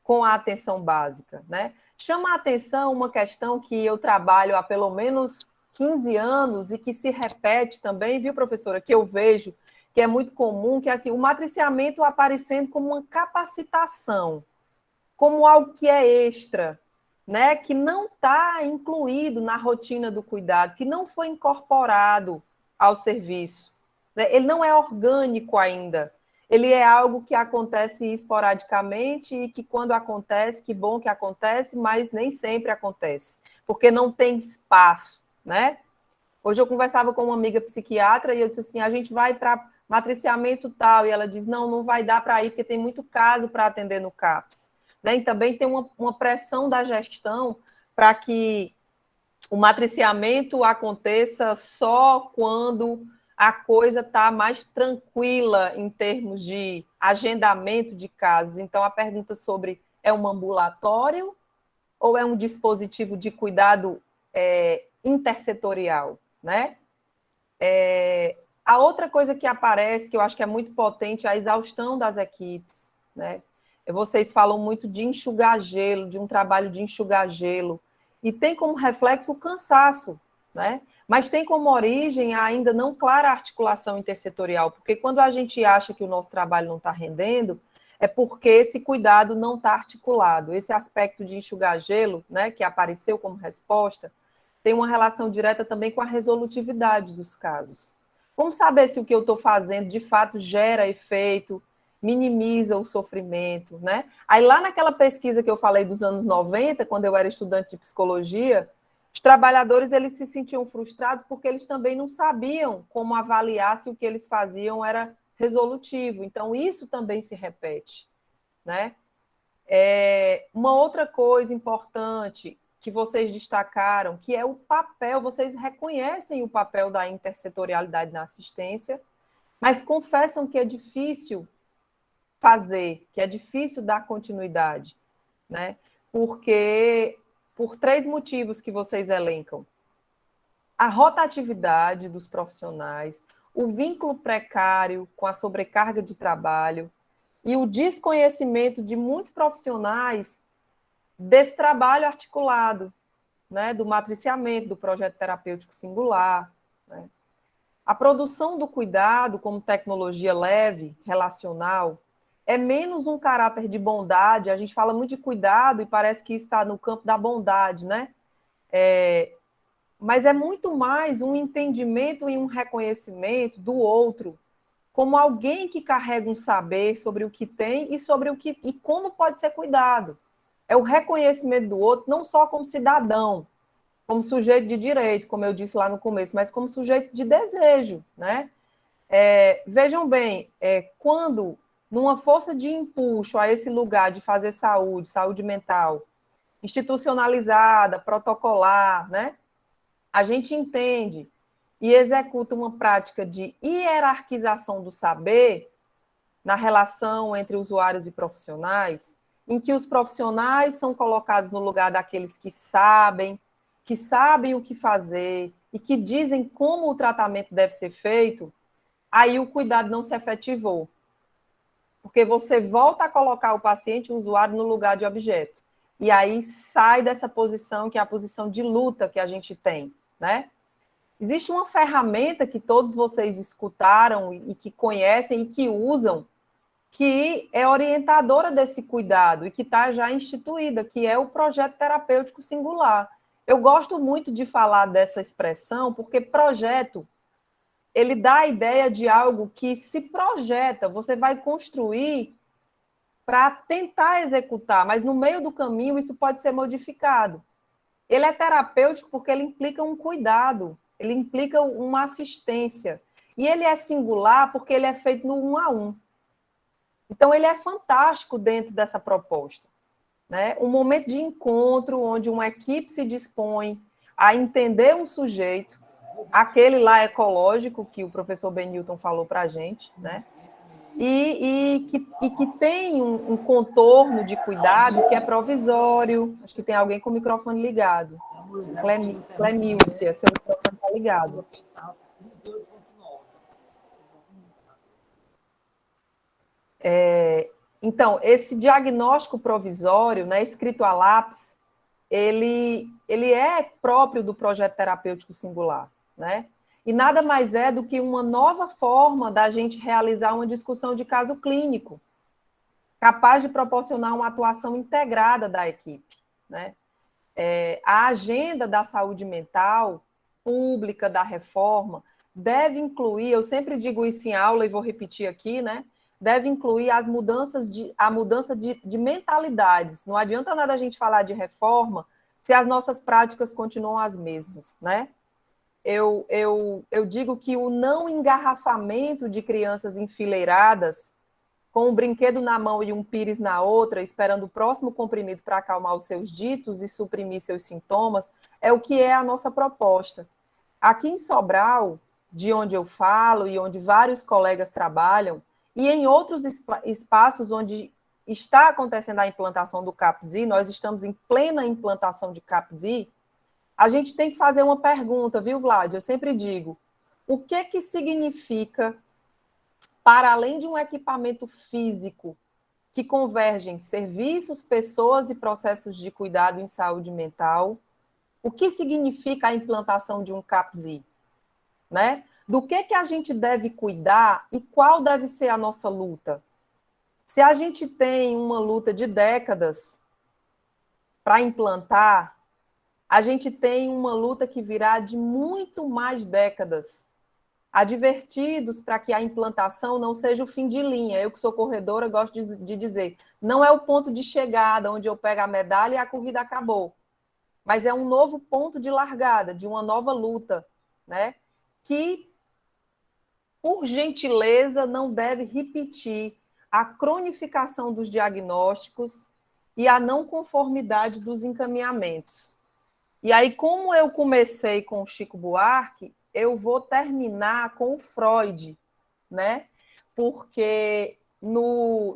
com a atenção básica, né? Chama a atenção uma questão que eu trabalho há pelo menos 15 anos e que se repete também, viu, professora, que eu vejo que é muito comum, que é assim, o matriciamento aparecendo como uma capacitação, como algo que é extra, né? Que não está incluído na rotina do cuidado, que não foi incorporado ao serviço, né? Ele não é orgânico ainda. Ele é algo que acontece esporadicamente e que quando acontece, que bom que acontece, mas nem sempre acontece, porque não tem espaço, né? Hoje eu conversava com uma amiga psiquiatra e eu disse assim, a gente vai para matriciamento tal, e ela diz, não, não vai dar para ir, porque tem muito caso para atender no CAPS. Né? E também tem uma pressão da gestão para que o matriciamento aconteça só quando a coisa está mais tranquila em termos de agendamento de casos. Então, a pergunta sobre é um ambulatório ou é um dispositivo de cuidado intersetorial, né? A outra coisa que aparece, que eu acho que é muito potente, é a exaustão das equipes, né? Vocês falam muito de enxugar gelo, de um trabalho de enxugar gelo, e tem como reflexo o cansaço, né? Mas tem como origem a ainda não clara articulação intersetorial, porque quando a gente acha que o nosso trabalho não está rendendo, é porque esse cuidado não está articulado. Esse aspecto de enxugar gelo, né, que apareceu como resposta, tem uma relação direta também com a resolutividade dos casos. Como saber se o que eu estou fazendo, de fato, gera efeito, minimiza o sofrimento, né? Aí lá naquela pesquisa que eu falei dos anos 90, quando eu era estudante de psicologia, os trabalhadores eles se sentiam frustrados porque eles também não sabiam como avaliar se o que eles faziam era resolutivo. Então, isso também se repete, né? Uma outra coisa importante que vocês destacaram, que é o papel, vocês reconhecem o papel da intersetorialidade na assistência, mas confessam que é difícil fazer, que é difícil dar continuidade, né? Porque, por 3 motivos que vocês elencam: a rotatividade dos profissionais, o vínculo precário com a sobrecarga de trabalho e o desconhecimento de muitos profissionais desse trabalho articulado, né? Do matriciamento, do projeto terapêutico singular, né? A produção do cuidado como tecnologia leve, relacional, é menos um caráter de bondade. A gente fala muito de cuidado e parece que isso está no campo da bondade, né? Mas é muito mais um entendimento e um reconhecimento do outro como alguém que carrega um saber sobre o que tem e sobre o que e como pode ser cuidado. É o reconhecimento do outro, não só como cidadão, como sujeito de direito, como eu disse lá no começo, mas como sujeito de desejo, né? Vejam bem, quando numa força de empuxo a esse lugar de fazer saúde mental, institucionalizada, protocolar, né? A gente entende e executa uma prática de hierarquização do saber na relação entre usuários e profissionais, em que os profissionais são colocados no lugar daqueles que sabem o que fazer e que dizem como o tratamento deve ser feito, aí o cuidado não se efetivou. Porque você volta a colocar o paciente, o usuário, no lugar de objeto. E aí sai dessa posição, que é a posição de luta que a gente tem, né? Existe uma ferramenta que todos vocês escutaram e que conhecem e que usam, que é orientadora desse cuidado e que está já instituída, que é o projeto terapêutico singular. Eu gosto muito de falar dessa expressão, porque projeto, ele dá a ideia de algo que se projeta, você vai construir para tentar executar, mas no meio do caminho isso pode ser modificado. Ele é terapêutico porque ele implica um cuidado, ele implica uma assistência. E ele é singular porque ele é feito no 1 a 1. Então, ele é fantástico dentro dessa proposta, né? Um momento de encontro onde uma equipe se dispõe a entender um sujeito, aquele lá ecológico que o professor Benilton falou para a gente, né? E que tem um contorno de cuidado que é provisório. Acho que tem alguém com o microfone ligado. Clemícia, seu microfone está ligado. Então, esse diagnóstico provisório, né, escrito a lápis, ele é próprio do projeto terapêutico singular, né? E nada mais é do que uma nova forma da gente realizar uma discussão de caso clínico, capaz de proporcionar uma atuação integrada da equipe, né? A agenda da saúde mental pública, da reforma, deve incluir, eu sempre digo isso em aula e vou repetir aqui, né? Deve incluir a mudança de mentalidades. Não adianta nada a gente falar de reforma se as nossas práticas continuam as mesmas, né? eu digo que o não engarrafamento de crianças enfileiradas, com um brinquedo na mão e um pires na outra, esperando o próximo comprimido para acalmar os seus ditos e suprimir seus sintomas, é o que é a nossa proposta. Aqui em Sobral, de onde eu falo e onde vários colegas trabalham, e em outros espaços onde está acontecendo a implantação do CAPS-I, nós estamos em plena implantação de CAPS-I, a gente tem que fazer uma pergunta, viu, Vlad? Eu sempre digo, o que significa, para além de um equipamento físico, que convergem serviços, pessoas e processos de cuidado em saúde mental, o que significa a implantação de um CAPS-I? Né? Do que a gente deve cuidar e qual deve ser a nossa luta? Se a gente tem uma luta de décadas para implantar, a gente tem uma luta que virá de muito mais décadas, advertidos para que a implantação não seja o fim de linha. Eu que sou corredora, gosto de dizer, não é o ponto de chegada, onde eu pego a medalha e a corrida acabou, mas é um novo ponto de largada, de uma nova luta, né? Que, por gentileza, não deve repetir a cronificação dos diagnósticos e a não conformidade dos encaminhamentos. E aí, como eu comecei com o Chico Buarque, eu vou terminar com o Freud, né? Porque no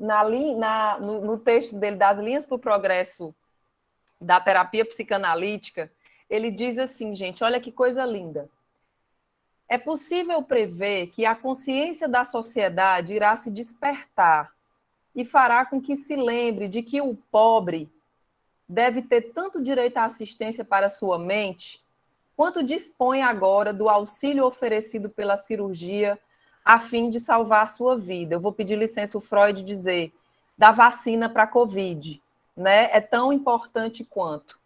texto dele, Das Linhas para o Progresso da Terapia Psicanalítica, ele diz assim, gente, olha que coisa linda. É possível prever que a consciência da sociedade irá se despertar e fará com que se lembre de que o pobre deve ter tanto direito à assistência para sua mente, quanto dispõe agora do auxílio oferecido pela cirurgia a fim de salvar sua vida. Eu vou pedir licença ao Freud dizer, da vacina para a Covid, né? É tão importante quanto.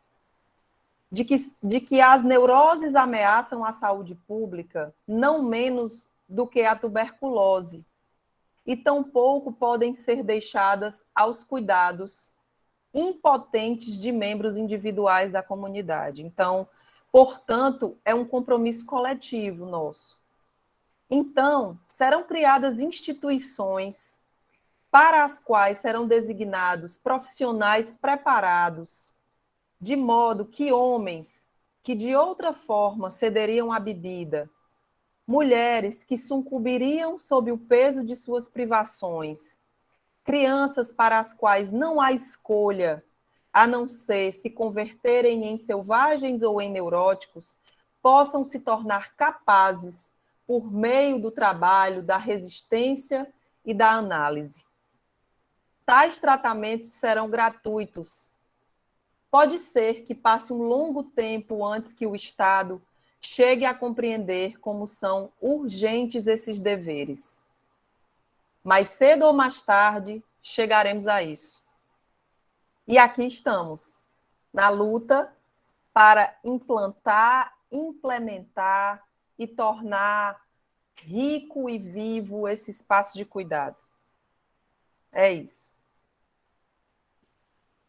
De que as neuroses ameaçam a saúde pública não menos do que a tuberculose, e tampouco podem ser deixadas aos cuidados impotentes de membros individuais da comunidade. Então, portanto, é um compromisso coletivo nosso. Então, serão criadas instituições para as quais serão designados profissionais preparados, de modo que homens que de outra forma cederiam à bebida, mulheres que sucumbiriam sob o peso de suas privações, crianças para as quais não há escolha, a não ser se converterem em selvagens ou em neuróticos, possam se tornar capazes, por meio do trabalho, da resistência e da análise. Tais tratamentos serão gratuitos. Pode ser que passe um longo tempo antes que o Estado chegue a compreender como são urgentes esses deveres. Mais cedo ou mais tarde, chegaremos a isso. E aqui estamos, na luta para implantar, implementar e tornar rico e vivo esse espaço de cuidado. É isso.